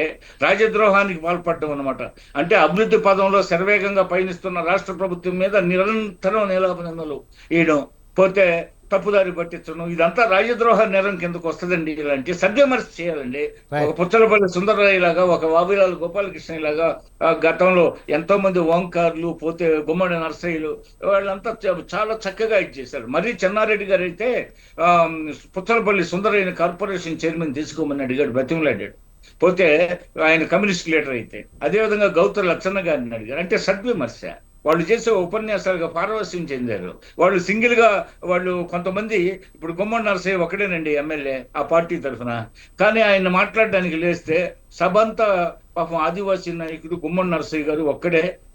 రాజద్రోహానికి పాల్పడడం అన్నమాట. అంటే అభివృద్ధి పదంలో శరవేగంగా పయనిస్తున్న రాష్ట్ర ప్రభుత్వం మీద నిరంతరం నిలాపనిందలు వేయడం, పోతే తప్పుదారి పట్టించడం, ఇదంతా రాజద్రోహ నేరం కిందకు వస్తుందండి. ఇలాంటి సద్విమర్శ చేయాలండి. ఒక పుచ్చలపల్లి సుందరరాయ లాగా, ఒక వావిలాల గోపాలకృష్ణ లాగా గతంలో ఎంతో మంది ఓంకార్లు, పోతే గుమ్మడి నర్సయ్యలు, వాళ్ళంతా చాలా చక్కగా ఇచ్చేశారు. మరీ చెన్నారెడ్డి గారు అయితే పుచ్చలపల్లి సుందరయ్యని కార్పొరేషన్ చైర్మన్ తీసుకోమని అడిగాడు, బ్రతిమలాడాడు. పోతే ఆయన కమ్యూనిస్ట్ లీడర్ అయితే, అదేవిధంగా గౌతు లచ్చన్న గారిని అడిగారు. అంటే సద్విమర్శ. వాళ్ళు చేసే ఉపన్యాసాలుగా పారవస్యం చెందారు. వాళ్ళు సింగిల్ గా వాళ్ళు కొంతమంది, ఇప్పుడు గుమ్మడి నరసయ్య ఒక్కడేనండి ఎమ్మెల్యే ఆ పార్టీ తరఫున, కానీ ఆయన మాట్లాడడానికి లేస్తే సభంతా పాపం ఆదివాసీ నాయకుడు గుమ్మడి నరసయ్య గారు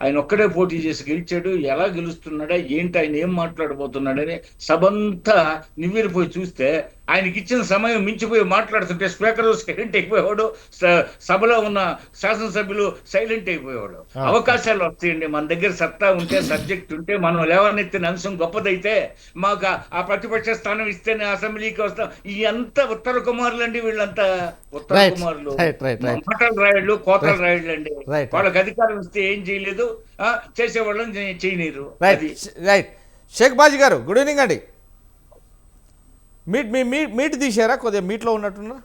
ఆయన ఒక్కడే పోటీ చేసి గెలిచాడు. ఎలా గెలుస్తున్నాడా ఏంటి, ఆయన ఏం మాట్లాడబోతున్నాడని సభంతా నివ్వెరపోయి చూస్తే ఆయనకి ఇచ్చిన సమయం మించిపోయి మాట్లాడుతుంటే స్పీకర్ సైలెంట్ అయిపోయేవాడు, సభలో ఉన్న శాసనసభ్యులు సైలెంట్ అయిపోయేవాడు. అవకాశాలు వస్తాయండి మన దగ్గర, సత్తా ఉంటే, సబ్జెక్ట్ ఉంటే, మనం లేవనెత్తిన అంశం గొప్పదైతే మాకు ఆ ప్రతిపక్ష స్థానం ఇస్తేనే అసెంబ్లీకి వస్తాం. ఈ అంతా ఉత్తర కుమారులు అండి, వీళ్ళంతా ఉత్తర కుమారులు, మాటలు రాయళ్ళు, కోతలు రాయళ్ళు అండి. వాళ్ళకి అధికారం ఇస్తే ఏం చేయలేదు, చేసేవాళ్ళని చేయనీరు. రైట్. షేక్ బాజీ గారు గుడ్ ఈవినింగ్ అండి. మీట్ తీసారా? కొద్దిగా మీట్లో ఉన్నట్టున్నారు.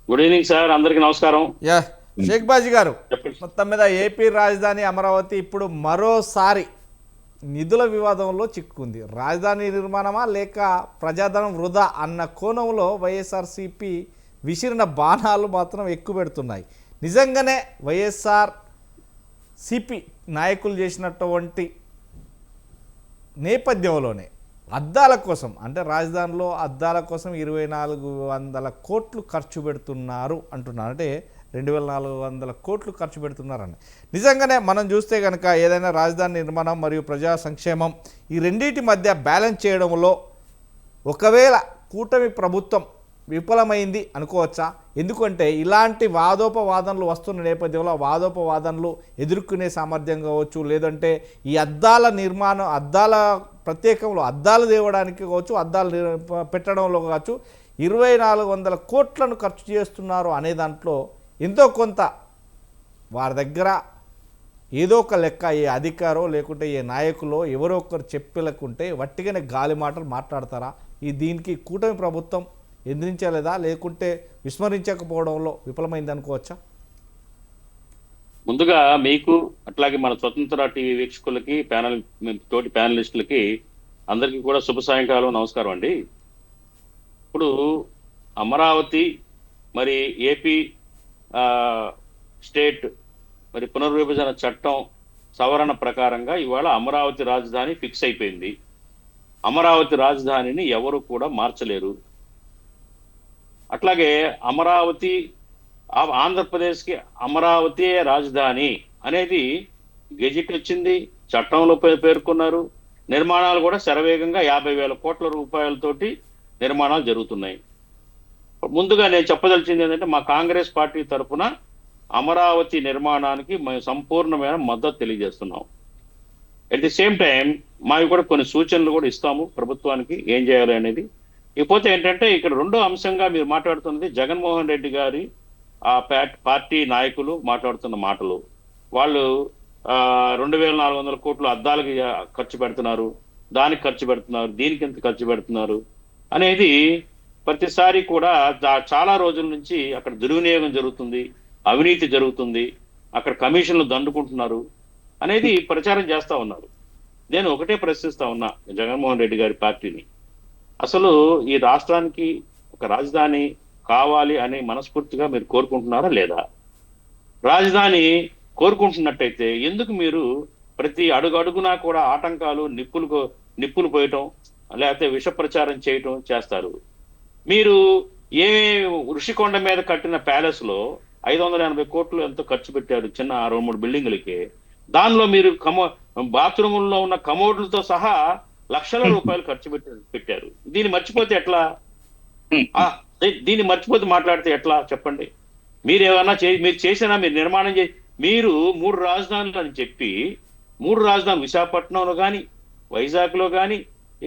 గుడ్ ఈవినింగ్ సార్, అందరికి నమస్కారం. యా షేక్ బాజీ గారు, మొత్తం మీద ఏపీ రాజధాని అమరావతి ఇప్పుడు మరోసారి నిధుల వివాదంలో చిక్కుకుంది. రాజధాని నిర్మాణమా లేక ప్రజాధనం వృధా అన్న కోణంలో వైఎస్ఆర్సీపీ విసిరిన బాణాలు మాత్రం ఎక్కువ పెడుతున్నాయి. నిజంగానే వైఎస్ఆర్సీపీ నాయకులు చేసినటువంటి నేపథ్యంలోనే అద్దాల కోసం, అంటే రాజధానిలో అద్దాల కోసం 2400 కోట్లు ఖర్చు పెడుతున్నారు అంటున్నారు. అంటే 2400 కోట్లు ఖర్చు పెడుతున్నారని. నిజంగానే మనం చూస్తే కనుక ఏదైనా రాజధాని నిర్మాణం మరియు ప్రజా సంక్షేమం ఈ రెండింటి మధ్య బ్యాలెన్స్ చేయడంలో ఒకవేళ కూటమి ప్రభుత్వం విఫలమైంది అనుకోవచ్చా? ఎందుకంటే ఇలాంటి వాదోపవాదనలు వస్తున్న నేపథ్యంలో వాదోపవాదనలు ఎదుర్కొనే సామర్థ్యం కావచ్చు, లేదంటే ఈ అద్దాల నిర్మాణం, అద్దాల ప్రత్యేకంలో అద్దాలు తేవడానికి కావచ్చు, అద్దాలు పెట్టడంలో కావచ్చు 2400 కోట్లను ఖర్చు చేస్తున్నారు అనే దాంట్లో ఎంతో కొంత వారి దగ్గర ఏదో ఒక లెక్క ఏ అధికారో లేకుంటే ఏ నాయకులో ఎవరో ఒకరు చెప్పలేకుంటే వట్టిగానే గాలి మాటలు మాట్లాడతారా? దీనికి కూటమి ప్రభుత్వం ఎదిరించలేదా లేకుంటే విస్మరించకపోవడంలో విఫలమైంది అనుకోవచ్చా? ముందుగా మీకు అట్లాగే మన స్వతంత్ర టీవీ వీక్షకులకి, తోటి ప్యానలిస్టులకి అందరికీ కూడా శుభ సాయంకాలం, నమస్కారం అండి. ఇప్పుడు అమరావతి మరి ఏపీ స్టేట్ మరి పునర్విభజన చట్టం సవరణ ప్రకారంగా ఇవాళ అమరావతి రాజధాని ఫిక్స్ అయిపోయింది. అమరావతి రాజధానిని ఎవరు కూడా మార్చలేరు. అట్లాగే అమరావతి ఆంధ్రప్రదేశ్కి అమరావతి రాజధాని అనేది గెజిట్ వచ్చింది, చట్టంలో పేర్కొన్నారు. నిర్మాణాలు కూడా శరవేగంగా 50,000 కోట్ల రూపాయలతోటి నిర్మాణాలు జరుగుతున్నాయి. ముందుగా నేను చెప్పదలిచింది ఏంటంటే మా కాంగ్రెస్ పార్టీ తరఫున అమరావతి నిర్మాణానికి మేము సంపూర్ణమైన మద్దతు తెలియజేస్తున్నాం. అట్ ది సేమ్ టైం మాకు కూడా కొన్ని సూచనలు కూడా ఇస్తాము ప్రభుత్వానికి ఏం చేయాలి అనేది. ఇకపోతే ఏంటంటే ఇక్కడ రెండో అంశంగా మీరు మాట్లాడుతున్నది జగన్మోహన్ రెడ్డి గారి ఆ పార్టీ నాయకులు మాట్లాడుతున్న మాటలు. వాళ్ళు 2400 కోట్లు అద్దాలకి ఖర్చు పెడుతున్నారు, దానికి ఖర్చు పెడుతున్నారు, దీనికి ఎంత ఖర్చు పెడుతున్నారు అనేది ప్రతిసారి కూడా చాలా రోజుల నుంచి అక్కడ దుర్వినియోగం జరుగుతుంది, అవినీతి జరుగుతుంది, అక్కడ కమిషన్లు దండుకుంటున్నారు అనేది ప్రచారం చేస్తా ఉన్నారు. నేను ఒకటే ప్రశ్నిస్తా ఉన్నా జగన్మోహన్ రెడ్డి గారి పార్టీని, అసలు ఈ రాష్ట్రానికి ఒక రాజధాని కావాలి అని మనస్ఫూర్తిగా మీరు కోరుకుంటున్నారా లేదా? రాజధాని కోరుకుంటున్నట్టయితే ఎందుకు మీరు ప్రతి అడుగునా కూడా ఆటంకాలు, నిప్పులు పోయటం లేకపోతే విష ప్రచారం చేయటం చేస్తారు? మీరు ఋషికొండ మీద కట్టిన ప్యాలెస్ లో 580 కోట్లు ఎంతో ఖర్చు పెట్టారు చిన్న 2-3 బిల్డింగులకి. దానిలో మీరు బాత్రూముల్లో ఉన్న కమోడ్లతో సహా లక్షల రూపాయలు ఖర్చు పెట్టారు. దీన్ని మర్చిపోతే ఎట్లా? దీన్ని మర్చిపోతే మాట్లాడితే ఎట్లా చెప్పండి? మీరేమన్నా మీరు చేసినా, మీరు నిర్మాణం మీరు 3 రాజధానులు అని చెప్పి 3 రాజధానులు విశాఖపట్నంలో కానీ, వైజాగ్లో కానీ,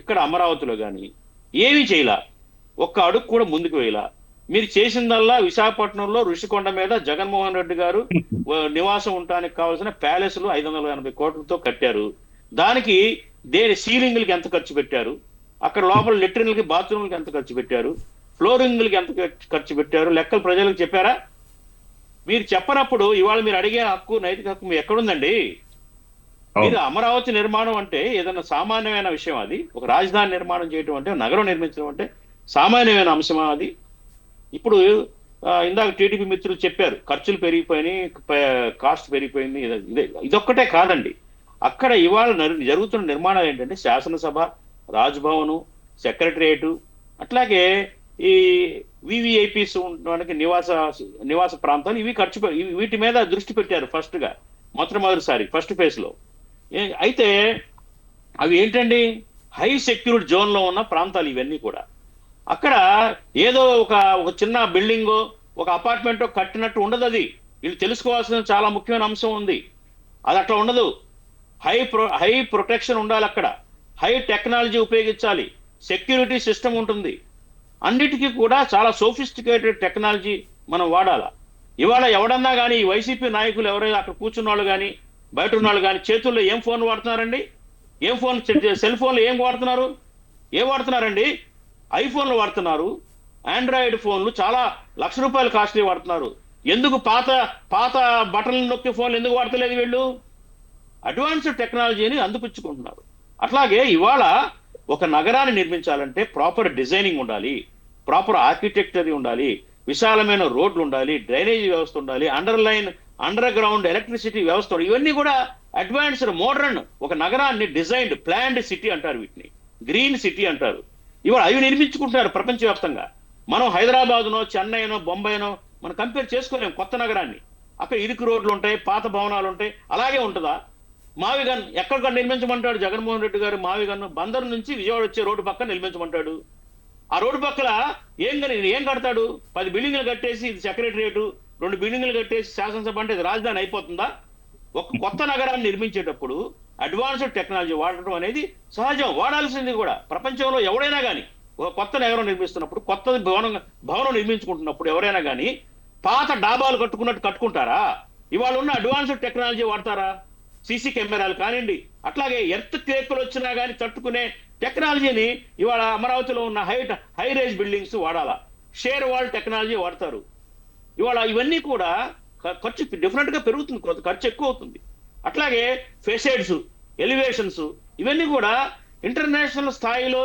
ఇక్కడ అమరావతిలో కానీ ఏమీ చేయలా, ఒక్క అడుగు కూడా ముందుకు వేయలా. మీరు చేసిందల్లా విశాఖపట్నంలో ఋషికొండ మీద జగన్మోహన్ రెడ్డి గారు నివాసం ఉండడానికి కావాల్సిన ప్యాలెస్లు 580 కోట్లతో కట్టారు. దానికి సీలింగ్లకి ఎంత ఖర్చు పెట్టారు, అక్కడ లోపల లెట్రిన్లకి, బాత్రూమ్లకి ఎంత ఖర్చు పెట్టారు, ఫ్లోరింగ్లకి ఎంత ఖర్చు పెట్టారు, లెక్కలు ప్రజలకు చెప్పారా? మీరు చెప్పనప్పుడు ఇవాళ మీరు అడిగే హక్కు, నైతిక హక్కు మీ ఎక్కడుందండి? మీరు అమరావతి నిర్మాణం అంటే ఏదైనా సామాన్యమైన విషయం? అది ఒక రాజధాని నిర్మాణం చేయటం అంటే, నగరం నిర్మించడం అంటే సామాన్యమైన అంశమా అది? ఇప్పుడు ఇందాక టీడీపీ మిత్రులు చెప్పారు, ఖర్చులు పెరిగిపోయినాయి, కాస్ట్ పెరిగిపోయింది. ఇదొక్కటే కాదండి. అక్కడ ఇవాళ జరుగుతున్న నిర్మాణాలు ఏంటంటే శాసనసభ, రాజ్భవను, సెక్రటరియేటు, అట్లాగే ఈ వివిఐపీస్ ఉండడానికి నివాస ప్రాంతాలు ఇవి వీటి మీద దృష్టి పెట్టారు మొట్టమొదటిసారి ఫస్ట్ ఫేజ్ లో. అయితే అవి ఏంటండి, హై సెక్యూరిటీ జోన్ లో ఉన్న ప్రాంతాలు ఇవన్నీ కూడా. అక్కడ ఏదో ఒక చిన్న బిల్డింగో ఒక అపార్ట్మెంటో కట్టినట్టు ఉండదు. అది వీళ్ళు తెలుసుకోవాల్సిన చాలా ముఖ్యమైన అంశం ఉంది. అది అట్లా ఉండదు. హై ప్రొటెక్షన్ ఉండాలి అక్కడ, హై టెక్నాలజీ ఉపయోగించాలి, సెక్యూరిటీ సిస్టమ్ ఉంటుంది. అన్నిటికీ కూడా చాలా సోఫిస్టికేటెడ్ టెక్నాలజీ మనం వాడాలా. ఇవాళ ఎవడన్నా కానీ ఈ వైసీపీ నాయకులు ఎవరైనా అక్కడ కూర్చున్న వాళ్ళు కానీ బయట ఉన్న వాళ్ళు కానీ చేతుల్లో ఏం ఫోన్ వాడుతున్నారండి? సెల్ ఫోన్లు ఏం వాడుతున్నారండి? ఐఫోన్లు వాడుతున్నారు, ఆండ్రాయిడ్ ఫోన్లు చాలా ₹1,00,000 కాస్ట్లీ వాడుతున్నారు. ఎందుకు పాత బటన్లు నొక్కే ఫోన్లు ఎందుకు వాడతలేదు వీళ్ళు? అడ్వాన్స్డ్ టెక్నాలజీని అందిపుచ్చుకుంటున్నారు. అట్లాగే ఇవాళ ఒక నగరాన్ని నిర్మించాలంటే ప్రాపర్ డిజైనింగ్ ఉండాలి, ప్రాపర్ ఆర్కిటెక్చర్ ఉండాలి, విశాలమైన రోడ్లు ఉండాలి, డ్రైనేజీ వ్యవస్థ ఉండాలి, అండర్ గ్రౌండ్ ఎలక్ట్రిసిటీ వ్యవస్థ, ఇవన్నీ కూడా అడ్వాన్స్డ్ మోడర్న్ ఒక నగరాన్ని డిజైన్డ్ ప్లాన్డ్ సిటీ అంటారు, వీటిని గ్రీన్ సిటీ అంటారు. ఇవాళ అవి నిర్మించుకుంటున్నారు ప్రపంచవ్యాప్తంగా. మనం హైదరాబాద్నో చెన్నైనో బొంబాయినో మనం కంపేర్ చేసుకోలేం కొత్త నగరాన్ని. అక్కడ ఇరుకు రోడ్లు ఉంటాయి, పాత భవనాలు ఉంటాయి. అలాగే ఉంటుందా? మావిగన్ ఎక్కడ నిర్మించమంటాడు జగన్మోహన్ రెడ్డి గారు? మావిగన్ బందరు నుంచి విజయవాడ వచ్చే రోడ్డు పక్కన నిర్మించమంటాడు. ఆ రోడ్డు పక్కల ఏం కడతాడు? 10 బిల్డింగ్లు కట్టేసి ఇది సెక్రటరియట్, 2 బిల్డింగ్లు కట్టేసి శాసనసభ అంటే ఇది రాజధాని అయిపోతుందా? ఒక కొత్త నగరాన్ని నిర్మించేటప్పుడు అడ్వాన్స్డ్ టెక్నాలజీ వాడటం అనేది సహజం, వాడాల్సింది కూడా. ప్రపంచంలో ఎవరైనా కానీ ఒక కొత్త నగరం నిర్మిస్తున్నప్పుడు, కొత్త భవనం నిర్మించుకుంటున్నప్పుడు ఎవరైనా కానీ పాత డాబాలు కట్టుకుంటారా? ఇవాళ ఉన్న అడ్వాన్స్డ్ టెక్నాలజీ వాడతారా? సీసీ కెమెరాలు కానివ్వండి, అట్లాగే ఎర్త్ క్వేక్లు వచ్చినా కానీ తట్టుకునే టెక్నాలజీని ఇవాళ అమరావతిలో ఉన్న హై రైజ్ బిల్డింగ్స్ వాడాలా. షేర్ వాల్ టెక్నాలజీ వాడతారు. ఇవాళ ఇవన్నీ కూడా ఖర్చు డిఫరెంట్ గా పెరుగుతుంది, ఖర్చు ఎక్కువ అవుతుంది. అట్లాగే ఫెసైడ్స్, ఎలివేషన్స్, ఇవన్నీ కూడా ఇంటర్నేషనల్ స్థాయిలో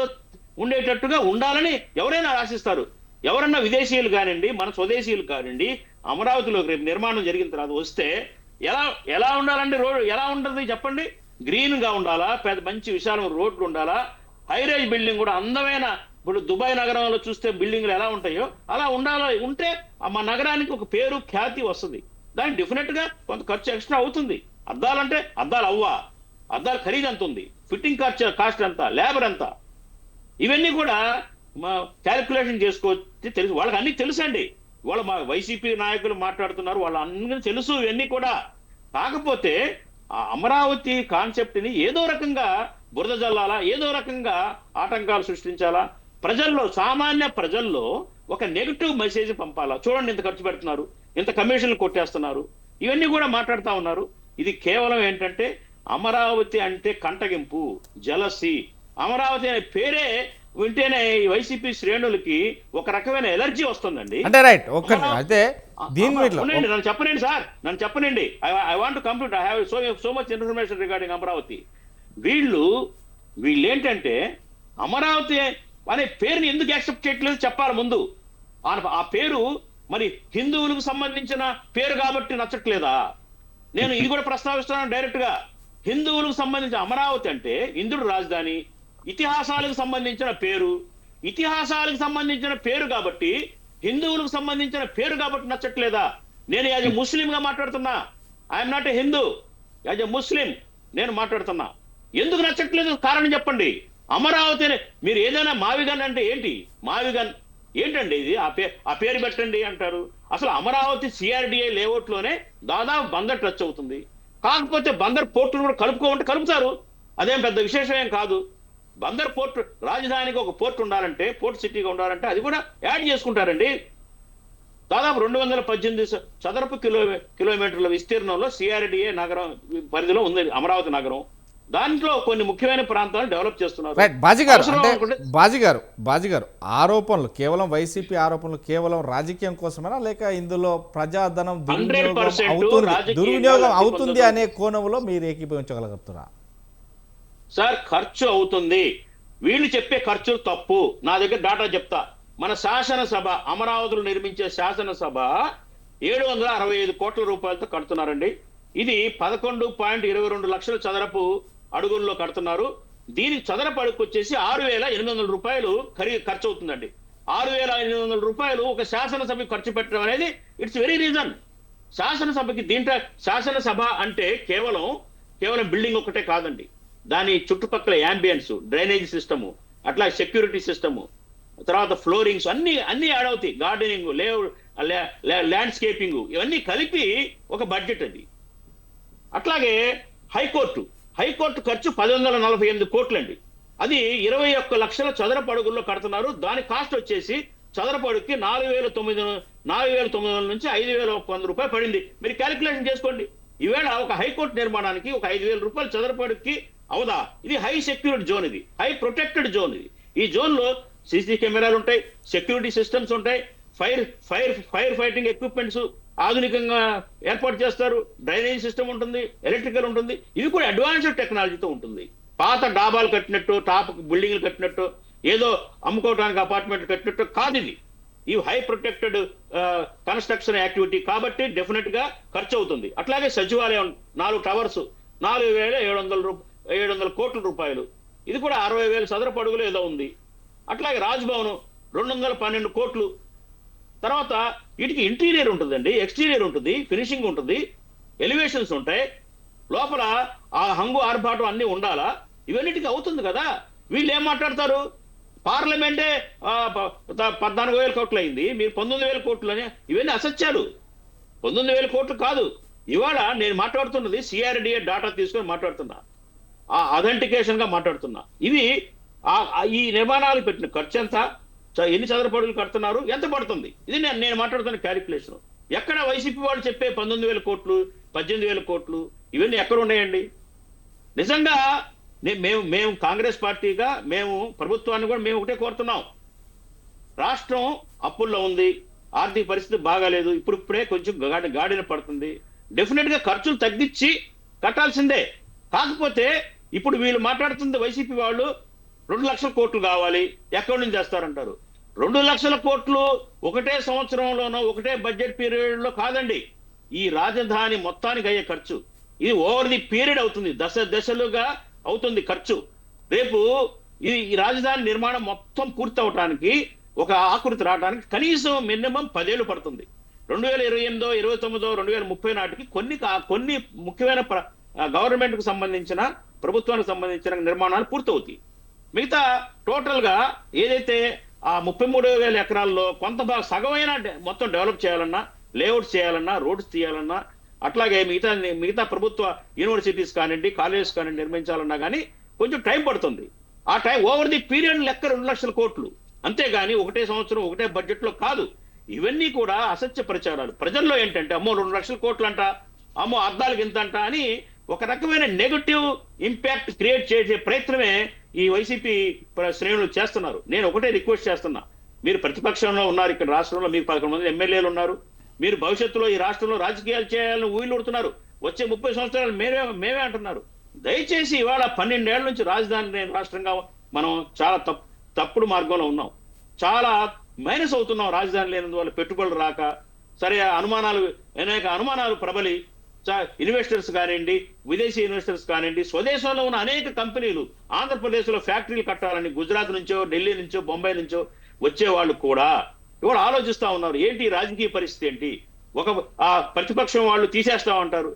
ఉండేటట్టుగా ఉండాలని ఎవరైనా ఆశిస్తారు. ఎవరన్నా విదేశీయులు కానివ్వండి, మన స్వదేశీయులు కానివ్వండి, అమరావతిలో రేపు నిర్మాణం జరిగిన తర్వాత వస్తే ఎలా ఉండాలండి? రోడ్ ఎలా ఉంటుంది చెప్పండి? గ్రీన్ గా ఉండాలా, మంచి విశాలమైన రోడ్లు ఉండాలా, హై రైజ్ బిల్డింగ్ కూడా అందమైన, ఇప్పుడు దుబాయ్ నగరంలో చూస్తే బిల్డింగ్లు ఎలా ఉంటాయో అలా ఉంటే మా నగరానికి ఒక పేరు ఖ్యాతి వస్తుంది. దానికి డెఫినెట్ గా కొంత ఖర్చు ఎక్స్ట్రా అవుతుంది. అద్దాల ఖరీదు ఎంత ఉంది, ఫిట్టింగ్ కాస్ట్ ఎంత, లేబర్ ఎంత, ఇవన్నీ కూడా క్యాలిక్యులేషన్ చేసుకోవచ్చు. తెలుసు వాళ్ళకి అన్ని తెలుసండి. వాళ్ళ మా వైసీపీ నాయకులు మాట్లాడుతున్నారు, వాళ్ళ అన్ని తెలుసు ఇవన్నీ కూడా. కాకపోతే ఆ అమరావతి కాన్సెప్ట్ ని ఏదో రకంగా బురద జల్లాలా, ఏదో రకంగా ఆటంకాలు సృష్టించాలా, సామాన్య ప్రజల్లో ఒక నెగిటివ్ మెసేజ్ పంపాలా. చూడండి, ఇంత ఖర్చు పెడుతున్నారు, ఇంత కమిషన్లు కొట్టేస్తున్నారు, ఇవన్నీ కూడా మాట్లాడుతూ ఉన్నారు. ఇది కేవలం ఏంటంటే అమరావతి అంటే కంటగింపు, జలసి. అమరావతి అనే పేరే వింటేనే ఈ వైసీపీ శ్రేణులకి ఒక రకమైన ఎలర్జీ వస్తుందండి. అంటే రైట్, అయితే నన్ను చెప్పనండి. I want to complete. I have so much information regarding Amaravati. వీళ్ళు ఏంటంటే అమరావతి అనే పేరుని ఎందుకు యాక్సెప్ట్ చేయట్లేదు చెప్పాలి ముందు. ఆ పేరు మరి హిందువులకు సంబంధించిన పేరు కాబట్టి నచ్చట్లేదా? నేను ఇది కూడా ప్రస్తావిస్తున్నాను డైరెక్ట్ గా. హిందువులకు సంబంధించిన అమరావతి అంటే ఇంద్రుడు రాజధాని, ఇతిహాసాలకు సంబంధించిన పేరు కాబట్టి, హిందువులకు సంబంధించిన పేరు కాబట్టి నచ్చట్లేదా? నేను యాజ్ ఎ ముస్లిం గా మాట్లాడుతున్నా. I'm not a Hindu, as a Muslim నేను మాట్లాడుతున్నా. ఎందుకు నచ్చట్లేదు కారణం చెప్పండి. అమరావతి మీరు ఏదైనా మావిగన్ అంటే ఏంటి? మావిగన్ ఏంటండి ఇది? ఆ పేరు పెట్టండి అంటారు. అసలు అమరావతి సిఆర్డిఏ లేఅవుట్ లోనే దాదాపు బందర్ టచ్ అవుతుంది. కాకపోతే బందర్ పోర్టును కూడా కలుపుతారు. అదేం పెద్ద విశేషం ఏం కాదు. బందర్ పోర్ట్ రాజధానికి ఒక పోర్ట్ ఉండాలంటే, పోర్ట్ సిటీగా ఉండాలంటే అది కూడా యాడ్ చేసుకుంటారండి. దాదాపు 218 చదరపు కిలోమీటర్ల విస్తీర్ణంలో సిఆర్డిఏ నగరం పరిధిలో ఉంది అమరావతి నగరం. దాంట్లో కొన్ని ముఖ్యమైన ప్రాంతాలు డెవలప్ చేస్తున్నారు. బాజీ గారు ఆరోపణలు కేవలం వైసీపీ ఆరోపణలు కేవలం రాజకీయం కోసమేనా, లేక ఇందులో ప్రజాధనం దుర్వినియోగం అవుతుంది అనే కోణంలో మీరు ఏకీభవించగలుగుతారా? సార్, ఖర్చు అవుతుంది. వీళ్ళు చెప్పే ఖర్చు తప్పు. నా దగ్గర డాటా చెప్తా. మన శాసనసభ అమరావతిలో నిర్మించే శాసనసభ 765 కోట్ల రూపాయలతో కడుతున్నారండి. ఇది 11.22 లక్షల చదరపు అడుగుల్లో కడుతున్నారు. దీనికి చదరపు అడుగుకు వచ్చేసి 6,800 రూపాయలు ఖర్చు అవుతుందండి. 6,800 రూపాయలు ఒక శాసనసభకి ఖర్చు పెట్టడం అనేది ఇట్స్ వెరీ రీజన్. శాసనసభకి దీంట్లో శాసనసభ అంటే కేవలం బిల్డింగ్ ఒకటే కాదండి. దాని చుట్టుపక్కల యాంబియన్స్, డ్రైనేజ్ సిస్టము, అట్లా సెక్యూరిటీ సిస్టము, తర్వాత ఫ్లోరింగ్స్ అన్ని యాడ్ అవుతాయి. గార్డెనింగ్, ల్యాండ్స్కేపింగ్, ఇవన్నీ కలిపి ఒక బడ్జెట్ అది. అట్లాగే హైకోర్టు ఖర్చు 1048 కోట్లండి. అది 21 లక్షల చదరపు అడుగుల్లో కడుతున్నారు. దాని కాస్ట్ వచ్చేసి చదరపు అడుగుకి 4,900 నుంచి 5,100 రూపాయలు పడింది. మీరు క్యాలిక్యులేషన్ చేసుకోండి. ఈవేళ ఒక హైకోర్టు నిర్మాణానికి ఒక 5,000 రూపాయలు చదరపు అడుగుకి అవుదా? ఇది హై సెక్యూర్డ్ జోన్, ఇది హై ప్రొటెక్టెడ్ జోన్. ఇది ఈ జోన్ లో సీసీ కెమెరాలు ఉంటాయి, సెక్యూరిటీ సిస్టమ్స్ ఉంటాయి, ఫైర్ ఫైటింగ్ ఎక్విప్మెంట్స్ ఆధునికంగా ఏర్పాటు చేస్తారు, డ్రైనేజ్ సిస్టమ్ ఉంటుంది, ఎలక్ట్రికల్ ఉంటుంది. ఇవి కూడా అడ్వాన్స్డ్ టెక్నాలజీతో ఉంటుంది. పాత డాబాలు కట్టినట్టు, టాప్ బిల్డింగ్లు కట్టినట్టు, ఏదో అమ్ముకోవడానికి అపార్ట్మెంట్ కట్టినట్టు కాదు ఇది. ఈ హై ప్రొటెక్టెడ్ కన్స్ట్రక్షన్ యాక్టివిటీ కాబట్టి డెఫినెట్ గా ఖర్చు అవుతుంది. అట్లాగే సచివాలయం 4 టవర్స్ 4,700 కోట్ల రూపాయలు, ఇది కూడా 60,000 చదరపు అడుగులు ఏదో ఉంది. అట్లాగే రాజ్భవన్ 212 కోట్లు. తర్వాత వీటికి ఇంటీరియర్ ఉంటుందండి, ఎక్స్టీరియర్ ఉంటుంది, ఫినిషింగ్ ఉంటుంది, ఎలివేషన్స్ ఉంటాయి, లోపల ఆ హంగు ఆర్భాటం అన్ని ఉండాలా. ఇవన్నిటికీ అవుతుంది కదా. వీళ్ళు ఏం మాట్లాడతారు? పార్లమెంటే 14,000 కోట్లు అయింది, మీరు 19,000 కోట్లు అని. ఇవన్నీ అసత్యాలు. 19,000 కోట్లు కాదు. ఇవాళ నేను మాట్లాడుతున్నది సిఆర్డిఏ డాటా తీసుకొని మాట్లాడుతున్నా, ఆ అథెంటికేషన్ గా మాట్లాడుతున్నా. ఇవి ఈ నిర్మాణాలు పెట్టిన ఖర్చు ఎంత, ఎన్ని చదరపు అడుగులు కడుతున్నారు, ఎంత పడుతుంది, ఇది నేను మాట్లాడుతున్న క్యాలిక్యులేషన్. ఎక్కడ వైసీపీ వాళ్ళు చెప్పే 19,000 కోట్లు 18,000 కోట్లు ఇవన్నీ ఎక్కడ ఉన్నాయండి? నిజంగా మేము కాంగ్రెస్ పార్టీగా మేము ప్రభుత్వాన్ని కూడా మేము ఒకటే కోరుతున్నాం. రాష్ట్రం అప్పుల్లో ఉంది, ఆర్థిక పరిస్థితి బాగాలేదు, ఇప్పుడిప్పుడే కొంచెం గాడిన పడుతుంది. డెఫినెట్ గా ఖర్చులు తగ్గించి కట్టాల్సిందే. కాకపోతే ఇప్పుడు వీళ్ళు మాట్లాడుతుంది వైసీపీ వాళ్ళు 2 లక్షల కోట్లు కావాలి, ఎక్కడి నుంచి చేస్తారంటారు. 2 లక్షల కోట్లు ఒకటే సంవత్సరంలోనో ఒకటే బడ్జెట్ పీరియడ్ లో కాదండి. ఈ రాజధాని మొత్తానికి అయ్యే ఖర్చు ఇది ఓవర్ ది పీరియడ్ అవుతుంది, దశలుగా అవుతుంది ఖర్చు. రేపు ఈ రాజధాని నిర్మాణం మొత్తం పూర్తి అవటానికి, ఒక ఆకృతి రావడానికి కనీసం మినిమం 10 ఏళ్ళు పడుతుంది. 2028, 29, 2030 నాటికి కొన్ని ముఖ్యమైన గవర్నమెంట్ కు సంబంధించిన, ప్రభుత్వానికి సంబంధించిన నిర్మాణాలు పూర్తవుతాయి. మిగతా టోటల్ గా ఏదైతే ఆ 33,000 ఎకరాల్లో కొంత సగమైన మొత్తం డెవలప్ చేయాలన్నా, లేఅవుట్స్ చేయాలన్నా, రోడ్స్ తీయాలన్నా, అట్లాగే మిగతా ప్రభుత్వ యూనివర్సిటీస్ కానివ్వండి, కాలేజెస్ కానివ్వండి నిర్మించాలన్నా కానీ కొంచెం టైం పడుతుంది. ఆ టైం ఓవర్ ది పీరియడ్ లెక్క 2 లక్షల కోట్లు, అంతేగాని ఒకటే సంవత్సరం ఒకటే బడ్జెట్ లో కాదు. ఇవన్నీ కూడా అసత్య ప్రచారాలు. ప్రజల్లో ఏంటంటే అమ్మో 2 లక్షల కోట్లు అంట, అమ్మో అద్దాలకు ఇంత అంట అని ఒక రకమైన నెగటివ్ ఇంపాక్ట్ క్రియేట్ చేసే ప్రయత్నమే ఈ వైసీపీ శ్రేణులు చేస్తున్నారు. నేను ఒకటే రిక్వెస్ట్ చేస్తున్నా, మీరు ప్రతిపక్షంలో ఉన్నారు, ఇక్కడ రాష్ట్రంలో మీకు 11 మంది ఎమ్మెల్యేలు ఉన్నారు, మీరు భవిష్యత్తులో ఈ రాష్ట్రంలో రాజకీయాలు చేయాలని ఊహిలుడుతున్నారు, వచ్చే 30 సంవత్సరాలు మేమే అంటున్నారు. దయచేసి ఇవాళ 12 ఏళ్ల నుంచి రాజధాని రాష్ట్రంగా మనం చాలా తప్పుడు మార్గంలో ఉన్నాం, చాలా మైనస్ అవుతున్నాం. రాజధాని లేనందువల్ల పెట్టుబడులు రాక, సరే అనేక అనుమానాలు ప్రబలి, ఇన్వెస్టర్స్ కానివ్వండి, విదేశీ ఇన్వెస్టర్స్ కానివ్వండి, స్వదేశంలో ఉన్న అనేక కంపెనీలు ఆంధ్రప్రదేశ్ లో ఫ్యాక్టరీలు కట్టాలని గుజరాత్ నుంచో, ఢిల్లీ నుంచో, బొంబాయి నుంచో వచ్చే వాళ్ళు కూడా ఇవాళ ఆలోచిస్తా ఉన్నారు, ఏంటి రాజకీయ పరిస్థితి ఏంటి. ఆ ప్రతిపక్షం వాళ్ళు తీసేస్తామంటారు,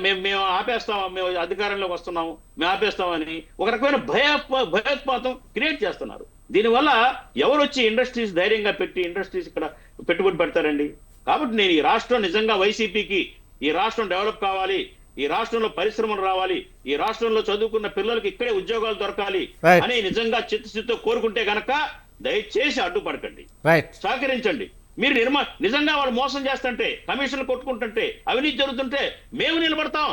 మేము ఆపేస్తాం, మేము అధికారంలోకి వస్తున్నాము, మేము ఆపేస్తామని ఒక రకమైన భయోత్పాతం క్రియేట్ చేస్తున్నారు. దీనివల్ల ఎవరు వచ్చి ఇండస్ట్రీస్ ధైర్యంగా పెట్టి ఇండస్ట్రీస్ ఇక్కడ పెట్టుబడి పెడతారండి. కాబట్టి నేను ఈ రాష్ట్రం నిజంగా వైసీపీకి, ఈ రాష్ట్రం డెవలప్ కావాలి, ఈ రాష్ట్రంలో పరిశ్రమలు రావాలి, ఈ రాష్ట్రంలో చదువుకున్న పిల్లలకి ఇక్కడే ఉద్యోగాలు దొరకాలి అని నిజంగా చిత్తశుద్ధితో కోరుకుంటే గనక దయచేసి అడ్డుపడకండి, సహకరించండి. మీరు నిజంగా వాళ్ళు మోసం చేస్తుంటే, కమిషన్లు కొట్టుకుంటుంటే, అవినీతి జరుగుతుంటే మేము నిలబడతాం,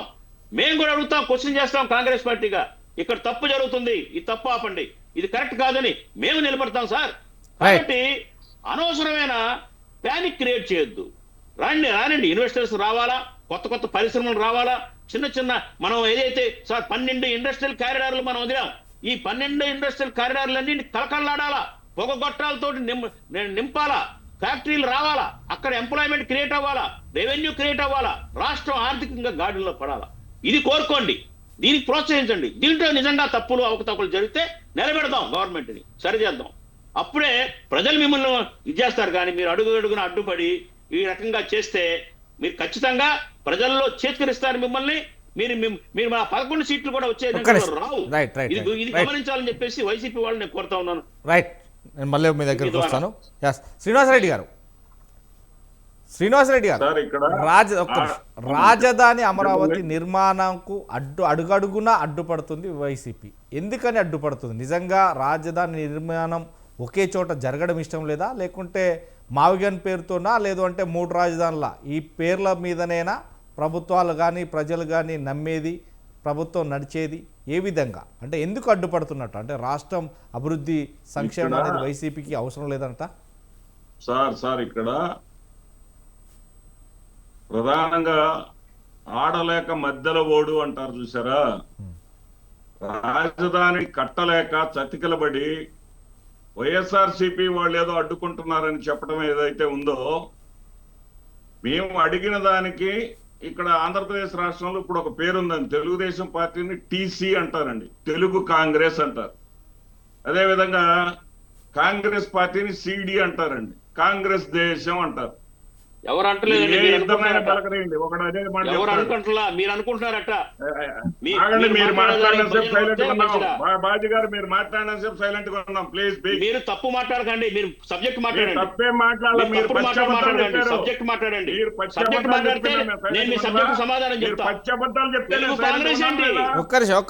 మేము కూడా అడుగుతాం, క్వశ్చన్ చేస్తాం కాంగ్రెస్ పార్టీగా. ఇక్కడ తప్పు జరుగుతుంది, ఈ తప్పు ఆపండి, ఇది కరెక్ట్ కాదని మేము నిలబడతాం సార్. కాబట్టి అనవసరమైన ప్యానిక్ క్రియేట్ చేయొద్దు. రానండి, ఇన్వెస్టర్స్ రావాలా, కొత్త పరిశ్రమలు రావాలా, చిన్న మనం ఏదైతే సార్ 12 ఇండస్ట్రియల్ కారిడార్లు మనం వదిలాం, ఈ 12 ఇండస్ట్రియల్ కారిడార్లన్నీ కలకల్లాడాలా. పొగ గొట్టాలతో నింపాలా, ఫ్యాక్టరీలు రావాలా, అక్కడ ఎంప్లాయ్మెంట్ క్రియేట్ అవ్వాలా, రెవెన్యూ క్రియేట్ అవ్వాలా, రాష్ట్రం ఆర్థికంగా గాడిలో పడాలా. ఇది కోరుకోండి, దీనికి ప్రోత్సహించండి. దీంట్లో నిజంగా తప్పులు అవకతవకలు జరిగితే నిలబెడదాం, గవర్నమెంట్ని సరిచేద్దాం. అప్పుడే ప్రజలు మిమ్మల్ని ఇచ్చేస్తారు. కానీ మీరు అడుగున అడ్డుపడి ఈ రకంగా చేస్తే మీరు ఖచ్చితంగా ప్రజల్లో చేత్కరిస్తారు మిమ్మల్ని. మీరు మా 11 సీట్లు కూడా వచ్చే రావు. ఇది గమనించాలని చెప్పేసి వైసీపీ వాళ్ళు నేను కోరుతా ఉన్నాను. రైట్, నేను మళ్ళీ మీ దగ్గరికి వస్తాను. శ్రీనివాసరెడ్డి గారు రాజధాని అమరావతి నిర్మాణంకు అడుగడుగునా అడ్డుపడుతుంది వైసీపీ. ఎందుకని అడ్డుపడుతుంది? నిజంగా రాజధాని నిర్మాణం ఒకే చోట జరగడం ఇష్టం లేదా, లేకుంటే మావిగన్ పేరుతోనా, లేదు అంటే 3 రాజధానుల ఈ పేర్ల మీదనైనా ప్రభుత్వాలు కానీ ప్రజలు కానీ నమ్మేది, ప్రభుత్వం నడిచేది ఏ విధంగా? అంటే ఎందుకు అడ్డుపడుతున్నట్టు? అంటే రాష్ట్రం అభివృద్ధి సంక్షేమం అనేది వైసీపీకి అవసరం లేదంట. సార్ ఇక్కడ ప్రధానంగా ఆడలేక మధ్యలో ఓడు అంటారు చూసారా. రాజధాని కట్టలేక చతికిలబడి వైఎస్ఆర్సీపీ వాళ్ళు ఏదో అడ్డుకుంటున్నారని చెప్పడం ఏదైతే ఉందో, మేము అడిగిన దానికి ఇక్కడ ఆంధ్రప్రదేశ్ రాష్ట్రంలో ఇప్పుడు ఒక పేరుందండి. తెలుగుదేశం పార్టీని టీసీ అంటారండి, తెలుగు కాంగ్రెస్ అంటారు. అదేవిధంగా కాంగ్రెస్ పార్టీని సిడి అంటారండి, కాంగ్రెస్ దేశం అంటారు. ఎవరు అంటలేదండి, ఒకటి అదే ఎవరు అనుకుంటున్నా, మీరు అనుకుంటున్నారట. మీరు మాట్లాడినంతసేపు సైలెంట్ గా ఉన్నాం. బాజీ గారు మీరు మాట్లాడినంతసేపు సైలెంట్ గా ఉన్నాం. ప్లీజ్ మీరు తప్పు మాట్లాడకండి, మీరు సబ్జెక్ట్ మాట్లాడండి. తప్పేం మాట్లాడాలి, మీరు మాట్లాడండి, సబ్జెక్ట్ మాట్లాడండి. సబ్జెక్ట్ మాట్లాడితే నేను మీ సబ్జెక్ట్ సమాధానం చెప్తాను. పచ్చబద్దాలు చెప్తే కాంగ్రెస్ ఏంటి? ఒక్క నిమిషం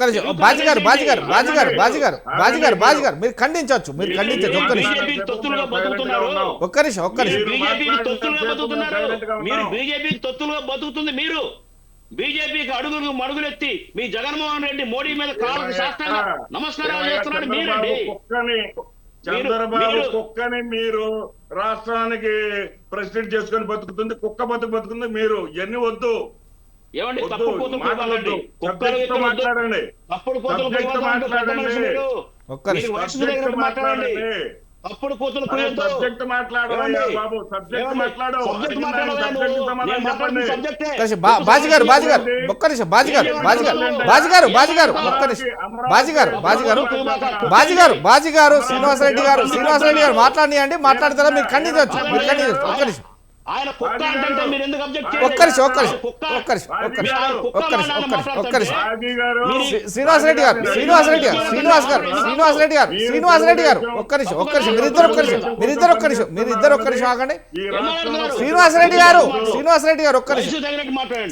బాజీ గారు మీరు ఖండించవచ్చు, మీరు ఖండించవచ్చు. ఒక్క నిమిషం మీరు బీజేపీకి తొత్తులుగా బతుకుతుంది. మీరు బీజేపీకి అడుగులు మడుగులెత్తి మీ జగన్మోహన్ రెడ్డి మోడీ మీద కాళ్ళకు శాస్త్రంగా నమస్కారం చేస్తున్నాడు మీరండి. చంద్రబాబు కుక్కని మీరు రాష్ట్రానికి ప్రెసిడెంట్ చేసుకొని బతుకుతుంది, కుక్క బతుకుతుంది. మీరు ఇవన్నీ వద్దు. ఏమండి, తప్పుడు కూతురు మాట్లాడండి, మాట్లాడండి. తప్పుడు కూతురు మాట్లాడండి, అప్పుడు కూతురు సబ్జెక్ట్ మాట్లాడాలి బాబు, సబ్జెక్ట్ మాట్లాడు. బాజీ గారు ఒక్క నిమిషం, బాజీ గారు శ్రీనివాసరెడ్డి గారు మాట్లాడియండి, మాట్లాడతారా? మీరు ఖండించవచ్చు, ఒక్క నిమిషం. ఆయన కుక్క అంటే మీరు ఎందుకు అబ్జెక్ట్ శ్రీనివాసరెడ్డి గారు ఒక్క నిమిషం, మీరిద్దరు ఒక్క నిమిషం ఆగండి. శ్రీనివాసరెడ్డి గారు ఒక్క నిమిషం,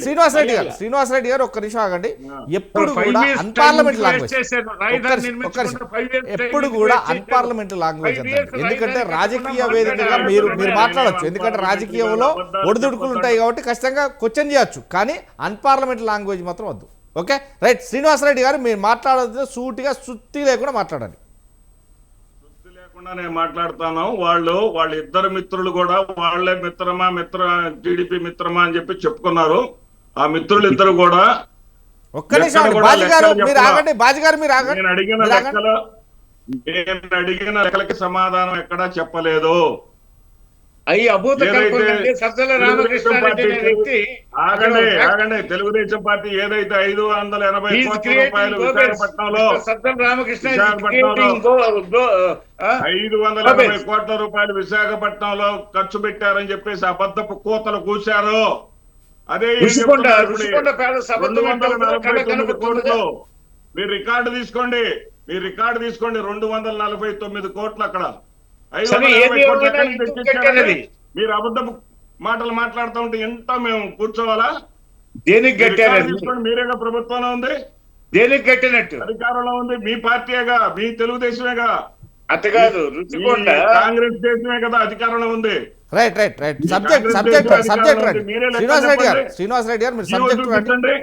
శ్రీనివాసరెడ్డి గారు ఒక్క నిమిషం ఆగండి. ఎప్పుడు కూడా అన్పార్లమెంట్ లాంగ్వేజ్, ఎప్పుడు కూడా అన్పార్లమెంట్ లాంగ్వేజ్ అంటారు. ఎందుకంటే రాజకీయ వేదికగా మీరు మాట్లాడచ్చు, ఎందుకంటే రాజకీయ ఒడిదుడుకులు ఉంటాయి కాబట్టి ఖచ్చితంగా క్వశ్చన్ చేయొచ్చు, కానీ అన్పార్లమెంట్ లాంగ్వేజ్ మాత్రం వద్దు. Okay, right. శ్రీనివాసరెడ్డి గారు మీరు మాట్లాడదు, సూటిగా సుత్తి లేకుండా మాట్లాడండి. సుత్తి లేకుండా నేను మాట్లాడతాను. వాళ్ళ ఇద్దరు మిత్రులు కూడా వాళ్ళే టీడీపీ మిత్రమా అని చెప్పి చెప్పుకున్నారు. ఆ మిత్రులు ఇద్దరు కూడా ఒక్క నిమిషం బాజీ గారు మీరు ఆగండి. నేను అడిగిన లెక్కలకి సమాధానం ఎక్కడా చెప్పలేదు. ఆగండి. తెలుగుదేశం పార్టీ ఏదైతే 580 కోట్ల రూపాయలు విశాఖపట్నంలో 580 కోట్ల రూపాయలు విశాఖపట్నంలో ఖర్చు పెట్టారని చెప్పేసి అబద్ధపు కోతలు కూశారో అదే 249 కోట్లు. మీరు రికార్డు తీసుకోండి, 249 కోట్లు అక్కడ. మీరు అబద్ధపు మాటలు మాట్లాడుతూ ఉంటే ఎంత మేము కూర్చోవాలా? దేనికి కట్టారు? మీరేగా ప్రభుత్వంలో ఉంది, దేనికి కట్టినట్టు అధికారంలో ఉంది, మీ పార్టీగా, మీ తెలుగుదేశమేగా. అట్ట కాదు, కాంగ్రెస్ దేశమే కదా అధికారంలో ఉంది. రైట్. సబ్జెక్ట్ శ్రీనివాసరెడ్డి గారు మీరు సబ్జెక్ట్ చూపించండి,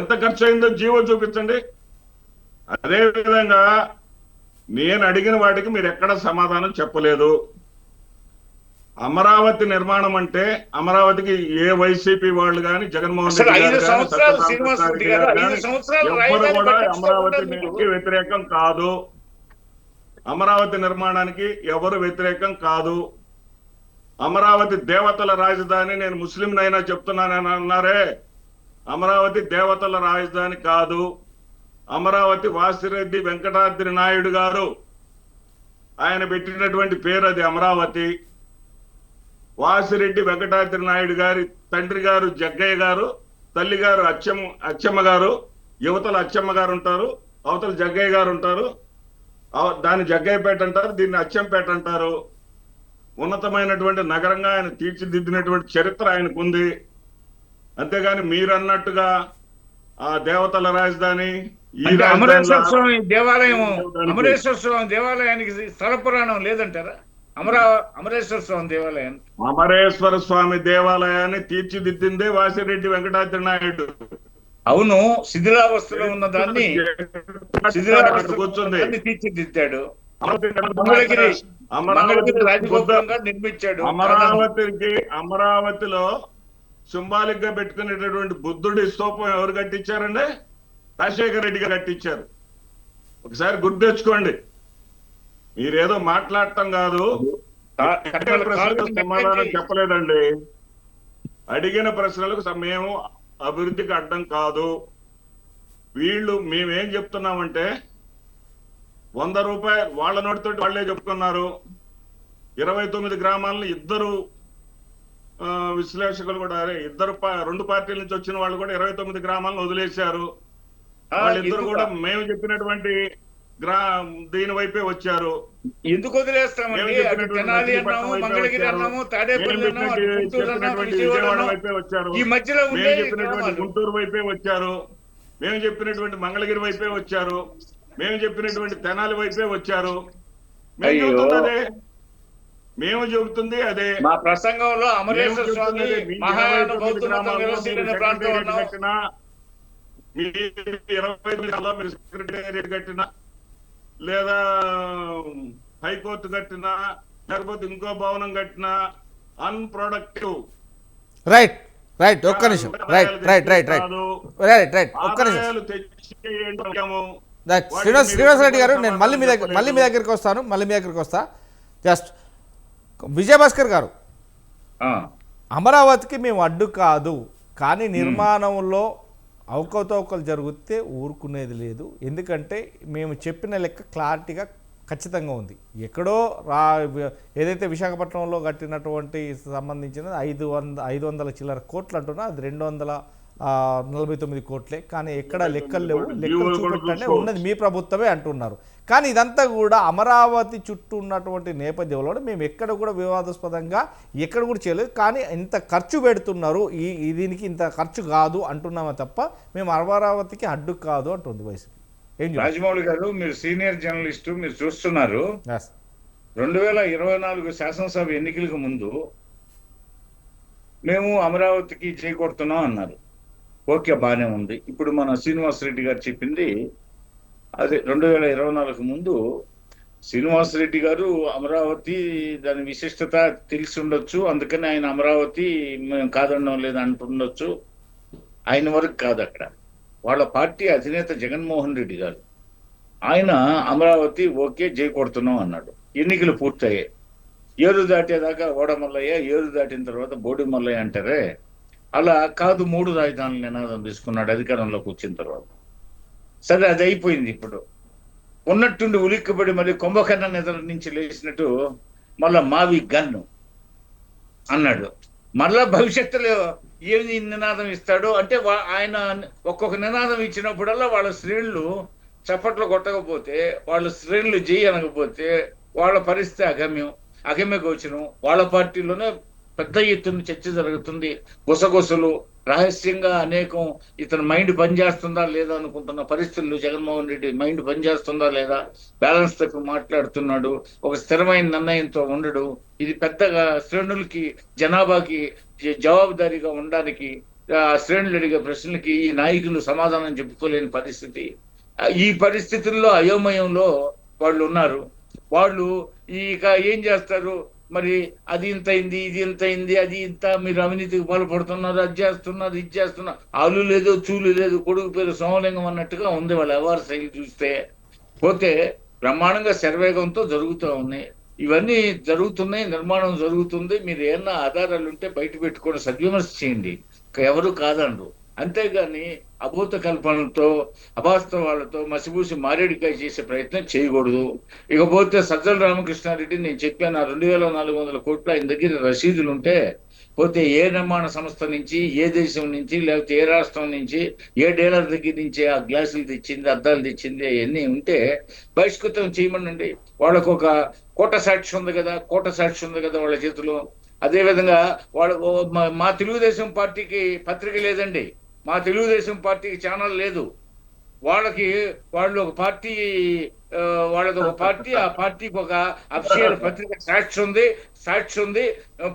ఎంత ఖర్చు అయిందో జీవో చూపించండి. అదే విధంగా నేను అడిగిన వాటికి మీరు ఎక్కడ సమాధానం చెప్పలేదు. అమరావతి నిర్మాణం అంటే అమరావతికి ఏ వైసీపీ వాళ్ళు కానీ జగన్మోహన్ రెడ్డి గారు ఎవ్వరు కూడా అమరావతికి వ్యతిరేకం కాదు. అమరావతి నిర్మాణానికి ఎవరు వ్యతిరేకం కాదు. అమరావతి దేవతల రాజధాని, నేను ముస్లింనైనా చెప్తున్నానని అన్నారే, అమరావతి దేవతల రాజధాని కాదు. అమరావతి వాసిరెడ్డి వెంకటాద్రి నాయుడు గారు ఆయన పెట్టినటువంటి పేరు అది అమరావతి. వాసిరెడ్డి వెంకటాద్రి నాయుడు గారి తండ్రి గారు జగ్గయ్య గారు, తల్లి గారు అచ్చమ్మ గారు, యువతల అచ్చమ్మ గారు ఉంటారు, అవతల జగ్గయ్య గారు ఉంటారు. దాన్ని జగ్గయ్యపేట అంటారు, దీన్ని అచ్చంపేట అంటారు. ఉన్నతమైనటువంటి నగరంగా ఆయన తీర్చిదిద్దినటువంటి చరిత్ర ఆయనకు ఉంది. అంతేగాని మీరు అన్నట్టుగా ఆ దేవతల రాజధాని, ఈ అమరేశ్వర స్వామి దేవాలయం, అమరేశ్వర స్వామి దేవాలయానికి స్థల పురాణం లేదంటారా? అమరేశ్వర స్వామి దేవాలయం, అమరేశ్వర స్వామి దేవాలయాన్ని తీర్చిదిద్దిందే వాసిరెడ్డి వెంకటాద్రి నాయుడు. అవును, శిథిలావస్థలో ఉన్న దాన్ని కూర్చుంది తీర్చిదిద్దాడు. అమరావతి రాజగోపురంగా నిర్మించాడు. అమరావతిలో సింబాలిక్ గా పెట్టుకునేటటువంటి బుద్ధుడి స్తూపం ఎవరు కట్టించారండి? రాజశేఖర రెడ్డి గారు కట్టించారు. ఒకసారి గుర్తు తెచ్చుకోండి. మీరేదో మాట్లాడటం కాదు, సమాధానం చెప్పలేదండి. అడిగిన ప్రశ్నలకు మేము అభివృద్ధికి అడ్డం కాదు. మేమేం చెప్తున్నామంటే 100 రూపాయలు వాళ్ళ నోటితో వాళ్ళే చెప్పుకున్నారు. 29 గ్రామాలను ఇద్దరు విశ్లేషకులు కూడా, రెండు పార్టీల నుంచి వచ్చిన వాళ్ళు కూడా 29 గ్రామాలను వదిలేశారు. వాళ్ళిద్దరు కూడా మేము చెప్పినటువంటి దీని వైపే వచ్చారు. ఎందుకు వదిలేస్తామండి? విజయవాడ వైపే వచ్చారు, మేము చెప్పినటువంటి గుంటూరు వైపే వచ్చారు, మేము చెప్పినటువంటి మంగళగిరి వైపే వచ్చారు, మేము చెప్పినటువంటి తెనాలి వైపే వచ్చారు. మేము చెబుతుంది అదే. మా ప్రసంగంలో అమరేశ్వర స్వామి కట్టినా, మీరు 29 సెక్రటేరియట్ కట్టినా, లేదా హైకోర్టు కట్టినా, లేకపోతే ఇంకో భవనం కట్టినా అన్ప్రొడక్టివ్. రైట్ రైట్ ఒక్క నిమిషం. Right right right right right right ఒక్క నిమిషం. శ్రీనివాస్ రెడ్డి గారు, నేను మళ్ళీ మీ దగ్గరికి వస్తా. జస్ట్ విజయభాస్కర్ గారు, అమరావతికి మేము అడ్డు కాదు, కానీ నిర్మాణంలో అవకతవకలు జరిగితే ఊరుకునేది లేదు. ఎందుకంటే మేము చెప్పిన లెక్క క్లారిటీగా ఖచ్చితంగా ఉంది. ఎక్కడో ఏదైతే విశాఖపట్నంలో కట్టినటువంటి సంబంధించినది 500 చిల్లర కోట్లు అంటున్నా, అది 249 కోట్లే. కానీ ఎక్కడ లెక్కలు లేవు, లెక్కలు చూపెట్టండి, ఉన్నది మీ ప్రభుత్వమే అంటున్నారు. కానీ ఇదంతా కూడా అమరావతి చుట్టూ ఉన్నటువంటి నేపథ్యంలో మేము ఎక్కడ కూడా వివాదాస్పదంగా ఎక్కడ కూడా చేయలేదు. కానీ ఇంత ఖర్చు పెడుతున్నారు, దీనికి ఇంత ఖర్చు కాదు అంటున్నామే తప్ప మేము అమరావతికి అడ్డు కాదు అంటుంది వైసీపీ. రాజమౌళి గారు, మీరు సీనియర్ జర్నలిస్టు, మీరు చూస్తున్నారు. 2024 శాసనసభ ఎన్నికలకు ముందు మేము అమరావతికి చేకొడుతున్నాం అన్నారు. ఓకే, బానే ఉంది. ఇప్పుడు మన శ్రీనివాస్ రెడ్డి గారు చెప్పింది అదే. 2024 ముందు శ్రీనివాస్ రెడ్డి గారు అమరావతి దాని విశిష్టత తెలిసి ఉండొచ్చు, అందుకని ఆయన అమరావతి మేము కాదనడం లేదు అంటుండొచ్చు. ఆయన వరకు కాదు, అక్కడ వాళ్ళ పార్టీ అధినేత జగన్మోహన్ రెడ్డి గారు ఆయన అమరావతి ఓకే జై కొడుతున్నాం అన్నాడు. ఎన్నికలు పూర్తయ్యాయి, ఏరు దాటేదాకా ఓడమల్లయ్య, ఏరు దాటిన తర్వాత బోడి మల్లయ్య అంటారే, అలా కాదు 3 రాజధానుల నినాదం తీసుకున్నాడు అధికారంలోకి వచ్చిన తర్వాత. సరే, అది అయిపోయింది. ఇప్పుడు ఉన్నట్టుండి ఉలిక్కబడి మళ్ళీ కుంభకర్ణ నిద్ర నుంచి లేచినట్టు మళ్ళా మావి గన్ను అన్నాడు. మళ్ళా భవిష్యత్తులో ఏమి నినాదం ఇస్తాడు అంటే, ఆయన ఒక్కొక్క నినాదం ఇచ్చినప్పుడల్లా వాళ్ళ శ్రేణులు చప్పట్లు కొట్టకపోతే, వాళ్ళ శ్రేణులు జై అనకపోతే వాళ్ళ పరిస్థితి అగమ్య గోచరం. వాళ్ళ పార్టీలోనే పెద్ద ఎత్తున చర్చ జరుగుతుంది, గుసగుసలు, రహస్యంగా అనేకం. ఇతని మైండ్ పనిచేస్తుందా లేదా అనుకుంటున్న పరిస్థితుల్లో జగన్మోహన్ రెడ్డి మైండ్ పనిచేస్తుందా లేదా, బ్యాలెన్స్ తప్పి మాట్లాడుతున్నాడు, ఒక స్థిరమైన నిర్ణయంతో ఉండడు. ఇది పెద్దగా శ్రేణులకి, జనాభాకి జవాబుదారీగా ఉండడానికి శ్రేణులు అడిగే ప్రశ్నలకి ఈ నాయకులు సమాధానం చెప్పుకోలేని పరిస్థితి. ఈ పరిస్థితుల్లో అయోమయంలో వాళ్ళు ఉన్నారు. వాళ్ళు ఇక ఏం చేస్తారు మరి? అది ఇంత అయింది, ఇది ఇంత అయింది, అది ఇంత, మీరు అవినీతికి పాల్పడుతున్నారు, అది చేస్తున్నారు, ఇది చేస్తున్నారు. ఆలు లేదు, చూలు లేదు, కొడుకు పేరు సోమలింగం అన్నట్టుగా ఉంది వాళ్ళ వ్యవహార శైలి చూస్తే. పోతే బ్రహ్మాండంగా శరవేగంతో జరుగుతూ ఉన్నాయి. ఇవన్నీ జరుగుతున్నాయి, నిర్మాణం జరుగుతుంది. మీరు ఏమన్నా ఆధారాలు ఉంటే బయట పెట్టుకొని సద్విమర్శ చేయండి, ఎవరు కాదనరు. అంతేగాని అభూత కల్పనలతో అవాస్తవాలతో మసిబూసి మారేడికాయ చేసే ప్రయత్నం చేయకూడదు. ఇకపోతే సజ్జల రామకృష్ణారెడ్డి, నేను చెప్పాను 2400 కోట్లు ఆయన దగ్గర రసీదులు ఉంటే, పోతే ఏ నిర్మాణ సంస్థ నుంచి, ఏ దేశం నుంచి, లేకపోతే ఏ రాష్ట్రం నుంచి, ఏ డీలర్ దగ్గర నుంచి ఆ గ్లాసులు తెచ్చింది, అద్దాలు తెచ్చింది, అవన్నీ ఉంటే బహిష్కృతం చేయమనండి. వాళ్ళకు ఒక కోట సాక్షి ఉంది కదా, కోట సాక్షి ఉంది కదా వాళ్ళ చేతిలో. అదే విధంగా వాళ్ళకు మా తెలుగుదేశం పార్టీకి పత్రిక లేదండి, మా తెలుగుదేశం పార్టీకి ఛానల్ లేదు. వాళ్ళు ఒక పార్టీ, వాళ్ళది ఒక పార్టీ, ఆ పార్టీకి ఒక అఫీషియల్ పత్రిక సాక్షి ఉంది.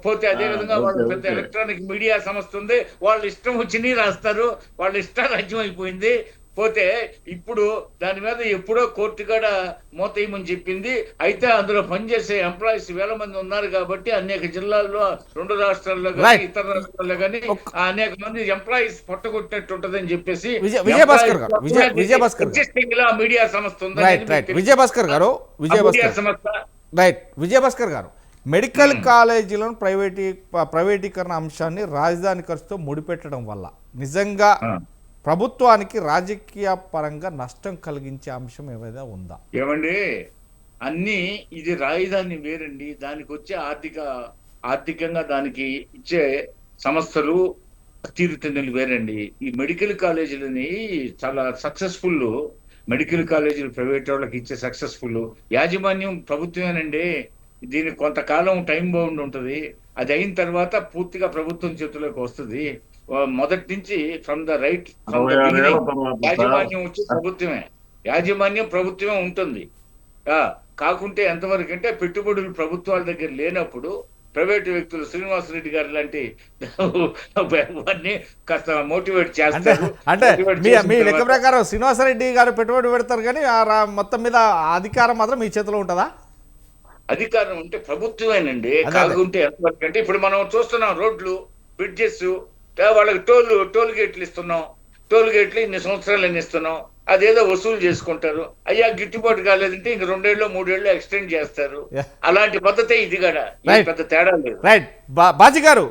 పోతే అదే విధంగా వాళ్ళు పెద్ద ఎలక్ట్రానిక్ మీడియా సంస్థ ఉంది. వాళ్ళు ఇష్టం వచ్చి రాస్తారు, వాళ్ళ ఇష్టారాజ్యం అయిపోయింది. పోతే ఇప్పుడు దాని మీద ఎప్పుడో కోర్టు కూడా మోతేయమని చెప్పింది. అయితే అందులో పనిచేసే ఎంప్లాయీస్ 1000 మంది ఉన్నారు కాబట్టి అనేక జిల్లాల్లో, 2 రాష్ట్రాల్లో కానీ ఇతర రాష్ట్రాల్లో కానీ అనేక మంది ఎంప్లాయీస్ పొట్టగొట్టినట్టు ఉంటదని చెప్పేసి మీడియా సంస్థ ఉంది. విజయభాస్కర్ గారు, మెడికల్ కాలేజీలను ప్రైవేటీకరణ అంశాన్ని రాజధాని ఖర్చుతో ముడిపెట్టడం వల్ల నిజంగా ప్రభుత్వానికి రాజకీయ పరంగా నష్టం కలిగించే అంశం ఏమైనా ఉందా? ఏమండి, అన్ని ఇది రాజధాని వేరండి, దానికి వచ్చే ఆర్థికంగా దానికి ఇచ్చే సంస్థలు తీరుతెన్నులు వేరండి. ఈ మెడికల్ కాలేజీలని చాలా సక్సెస్ఫుల్, మెడికల్ కాలేజీలు ప్రైవేట్ వాళ్ళకి ఇచ్చే సక్సెస్ఫుల్. యాజమాన్యం ప్రభుత్వమేనండి. దీనికి కొంతకాలం టైం బౌండ్ ఉంటుంది. అది అయిన తర్వాత పూర్తిగా ప్రభుత్వం చేతిలోకి వస్తుంది. మొదటి నుంచి ఫ్రమ్ ద రైట్ యాజమాన్యం వచ్చి యాజమాన్యం ప్రభుత్వమే ఉంటుంది. కాకుంటే ఎంతవరకు అంటే పెట్టుబడులు ప్రభుత్వాల దగ్గర లేనప్పుడు ప్రైవేటు వ్యక్తులు, శ్రీనివాసరెడ్డి గారు లాంటి వారిని కాస్త మోటివేట్ చేస్తారు. అంటే మీ లెక్క ప్రకారం శ్రీనివాసరెడ్డి గారు పెట్టుబడి పెడతారు కానీ మొత్తం మీద అధికారం మాత్రం మీ చేతిలో ఉంటుందా? అధికారం అంటే ప్రభుత్వమేనండి. కాకుంటే ఎంతవరకు అంటే ఇప్పుడు మనం చూస్తున్నాం, రోడ్లు, బ్రిడ్జెస్, వాళ్ళకి టోల్ గేట్లు ఇస్తున్నాం. టోల్ గేట్లు ఇన్ని సంవత్సరాలు ఎన్ని ఇస్తున్నాం, అదేదో వసూలు చేసుకుంటారు. అయ్యా గిట్టుబాటు కాలేదంటే ఇంక 2 ఏళ్ళు 3 ఏళ్ళు ఎక్స్టెండ్ చేస్తారు. అలాంటి పద్ధతే ఇది కూడా, పెద్ద తేడా లేదు. రైట్. బాజీ గారు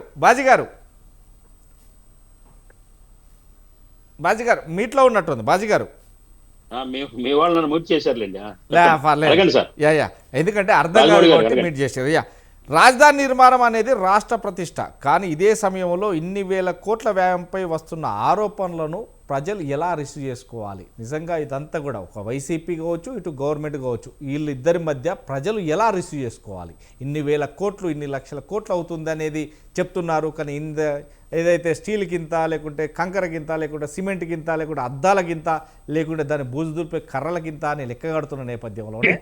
మీట్లో ఉన్నట్టుంది. బాజీ గారు, మీ వాళ్ళు నన్ను మ్యూట్ చేశారులేండి. ఎందుకంటే అర్థం కాదు మీట్ చేశారు. రాజధాని నిర్మాణం అనేది రాష్ట్ర ప్రతిష్ట, కానీ ఇదే సమయంలో ఇన్ని వేల కోట్ల వ్యయంపై వస్తున్న ఆరోపణలను ప్రజలు ఎలా రిసీవ్ చేసుకోవాలి? నిజంగా ఇదంతా కూడా ఒక వైసీపీ కావచ్చు, ఇటు గవర్నమెంట్ కావచ్చు, వీళ్ళిద్దరి మధ్య ప్రజలు ఎలా రిసీవ్ చేసుకోవాలి? ఇన్ని వేల కోట్లు, ఇన్ని లక్షల కోట్లు అవుతుంది అనేది చెప్తున్నారు, కానీ ఏదైతే స్టీల్ గింత, లేకుంటే కంకర గింత, లేకుంటే సిమెంట్ గింత, లేకుంటే అద్దాల గింత, లేకుంటే దాన్ని బూజు దులిపే కర్రల గింత అని లెక్కగడుతున్న నేపథ్యంలోనే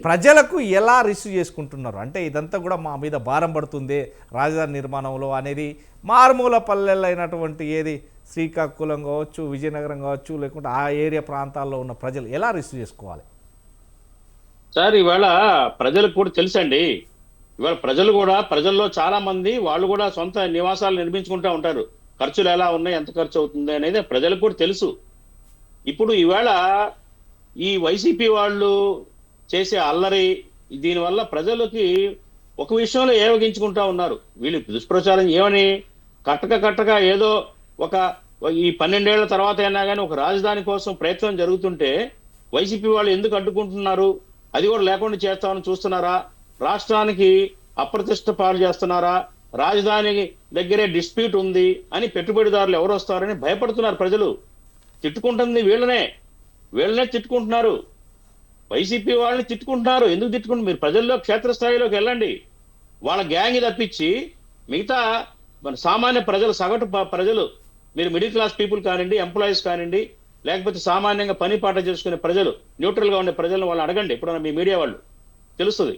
ప్రజలకు ఎలా రిసీవ్ చేసుకుంటున్నారు? అంటే ఇదంతా కూడా మా మీద భారం పడుతుంది రాజధాని నిర్మాణంలో అనేది మారుమూల పల్లెల్లో అయినటువంటి ఏది శ్రీకాకుళం కావచ్చు, విజయనగరం కావచ్చు, లేకుంటే ఆ ఏరియా ప్రాంతాల్లో ఉన్న ప్రజలు ఎలా రిసీవ్ చేసుకోవాలి? సార్, ఇవాళ ప్రజలకు కూడా తెలుసండి. ఇవాళ ప్రజల్లో చాలా మంది వాళ్ళు కూడా సొంత నివాసాలు నిర్మించుకుంటూ ఉంటారు. ఖర్చులు ఎలా ఉన్నాయి, ఎంత ఖర్చు అవుతుంది అనేది ప్రజలకు కూడా తెలుసు. ఇప్పుడు ఇవాళ ఈ వైసీపీ వాళ్ళు చేసే అల్లరి, దీనివల్ల ప్రజలకి ఒక విషయంలో ఏవగించుకుంటా ఉన్నారు. వీళ్ళు దుష్ప్రచారం ఏమని కట్టక ఏదో ఈ 12 ఏళ్ల తర్వాత అయినా కానీ ఒక రాజధాని కోసం ప్రయత్నం జరుగుతుంటే వైసీపీ వాళ్ళు ఎందుకు అడ్డుకుంటున్నారు? అది కూడా లేకుండా చేస్తామని చూస్తున్నారా? రాష్ట్రానికి అప్రతిష్ట పాలు చేస్తున్నారా? రాజధాని దగ్గరే డిస్ప్యూట్ ఉంది అని పెట్టుబడిదారులు ఎవరు వస్తారని భయపడుతున్నారు ప్రజలు. తిట్టుకుంటుంది వీళ్ళనే తిట్టుకుంటున్నారు. వైసీపీ వాళ్ళని తిట్టుకుంటున్నారు. ఎందుకు తిట్టుకుంటున్నారు? మీరు ప్రజల్లో క్షేత్రస్థాయిలోకి వెళ్ళండి. వాళ్ళ గ్యాంగ్ తప్పించి మిగతా మన సామాన్య ప్రజలు, సగటు ప్రజలు, మీరు మిడిల్ క్లాస్ పీపుల్ కానివ్వండి, ఎంప్లాయీస్ కానివ్వండి, లేకపోతే సామాన్యంగా పని పాట చేసుకునే ప్రజలు, న్యూట్రల్గా ఉండే ప్రజలను వాళ్ళు అడగండి. ఎప్పుడన్నా మీ మీడియా వాళ్ళు తెలుస్తుంది.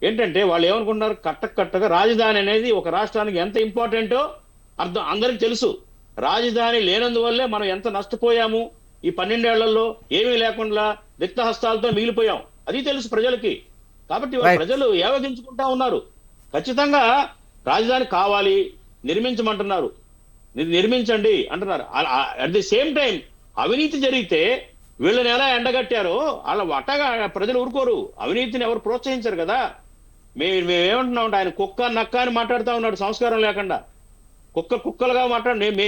ఏంటంటే వాళ్ళు ఏమనుకుంటున్నారు, కట్టగా రాజధాని అనేది ఒక రాష్ట్రానికి ఎంత ఇంపార్టెంటో అందరికి తెలుసు. రాజధాని లేనందువల్లే మనం ఎంత నష్టపోయాము. ఈ 12 ఏళ్లలో ఏమీ లేకుండా రిక్త హస్తాలతో మిగిలిపోయాం. అది తెలుసు ప్రజలకి. కాబట్టి ప్రజలు ఏవగించుకుంటా ఉన్నారు. ఖచ్చితంగా రాజధాని కావాలి, నిర్మించమంటున్నారు, నిర్మించండి అంటున్నారు. అట్ ది సేమ్ టైం అవినీతి జరిగితే వీళ్ళని ఎలా ఎండగట్టారో అలా వట్టగా ప్రజలు ఊరుకోరు. అవినీతిని ఎవరు ప్రోత్సహించరు కదా. మేమేమంటున్నాం అంటే ఆయన కుక్క నక్క అని మాట్లాడుతూ ఉన్నాడు సంస్కారం లేకుండా. కుక్కలుగా మాట్లాడు. మేము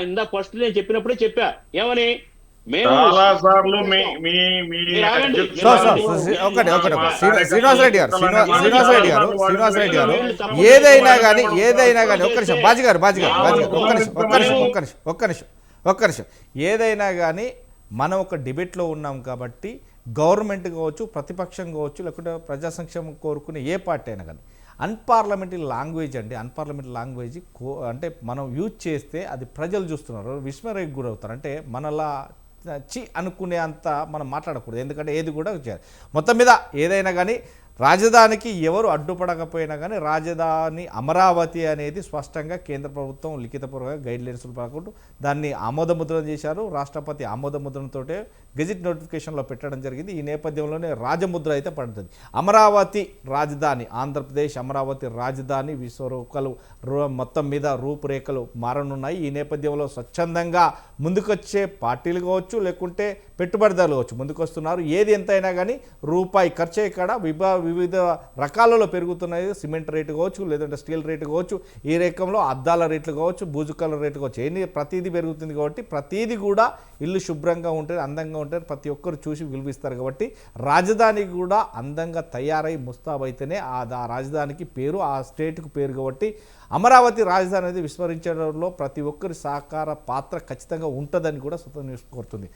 ఇందా ఫస్ట్ నేను చెప్పినప్పుడే చెప్పా ఏమని, మేము చాలా సార్లు మీ మీ మీ మీరు ఆగండి. అధ్యక్షులు సార్ సార్ ఒకటి శ్రీనివాసరెడ్డి గారు ఏదైనా కానీ ఒక్క నిమిషం బాజీ గారు ఒక్క నిమిషం ఏదైనా కానీ మనం ఒక డిబేట్లో ఉన్నాం కాబట్టి గవర్నమెంట్ కావచ్చు, ప్రతిపక్షం కావచ్చు, లేకుంటే ప్రజా సంక్షేమం కోరుకునే ఏ పార్టీ అయినా కానీ అన్పార్లమెంటరీ లాంగ్వేజ్ అంటే మనం యూజ్ చేస్తే అది ప్రజలు చూస్తున్నారు, విస్మరణకు గురవుతారు. అంటే మనలా అనుకునే అంత మనం మాట్లాడకూడదు. ఎందుకంటే ఏది కూడా మొత్తం మీద ఏదైనా కానీ రాజధానికి ఎవరు అడ్డుపడకపోయినా కానీ రాజధాని అమరావతి అనేది స్పష్టంగా కేంద్ర ప్రభుత్వం లిఖితపూర్వక గైడ్లైన్స్లు ప్రకారం దాన్ని ఆమోదముద్రణ చేశారు. రాష్ట్రపతి ఆమోదముద్రణతో గెజిట్ నోటిఫికేషన్లో పెట్టడం జరిగింది. ఈ నేపథ్యంలోనే రాజముద్ర అయితే పడుతుంది. అమరావతి రాజధాని ఆంధ్రప్రదేశ్, అమరావతి రాజధాని విశ్వరూపలు మొత్తం మీద రూపురేఖలు మారనున్నాయి. ఈ నేపథ్యంలో స్వచ్ఛందంగా ముందుకొచ్చే పార్టీలు కావచ్చు, లేకుంటే పెట్టుబడిదారులు కావచ్చు ముందుకొస్తున్నారు. ఏది ఎంతైనా కానీ రూపాయి ఖర్చు ఇక్కడ వివిధ రకాలలో పెరుగుతున్నాయి. సిమెంట్ రేటు కావచ్చు, లేదంటే స్టీల్ రేటు కావచ్చు, ఈ రకంలో అద్దాల రేట్లు కావచ్చు, బూజుకల రేటు కావచ్చు, ప్రతిదీ పెరుగుతుంది. కాబట్టి ప్రతిదీ కూడా ఇల్లు శుభ్రంగా ఉంటుంది, అందంగా ఉంటుంది, ప్రతి ఒక్కరు చూసి విలువిస్తారు. కాబట్టి రాజధాని కూడా అందంగా తయారై ముస్తాబైతేనే ఆ రాజధానికి పేరు, ఆ స్టేట్కు పేరు. కాబట్టి అమరావతి రాజధాని అనేది విస్మరించడంలో ప్రతి ఒక్కరి సహకార పాత్ర ఖచ్చితంగా ఉంటుందని కూడా సుత న్యూస్ కోరుతుంది.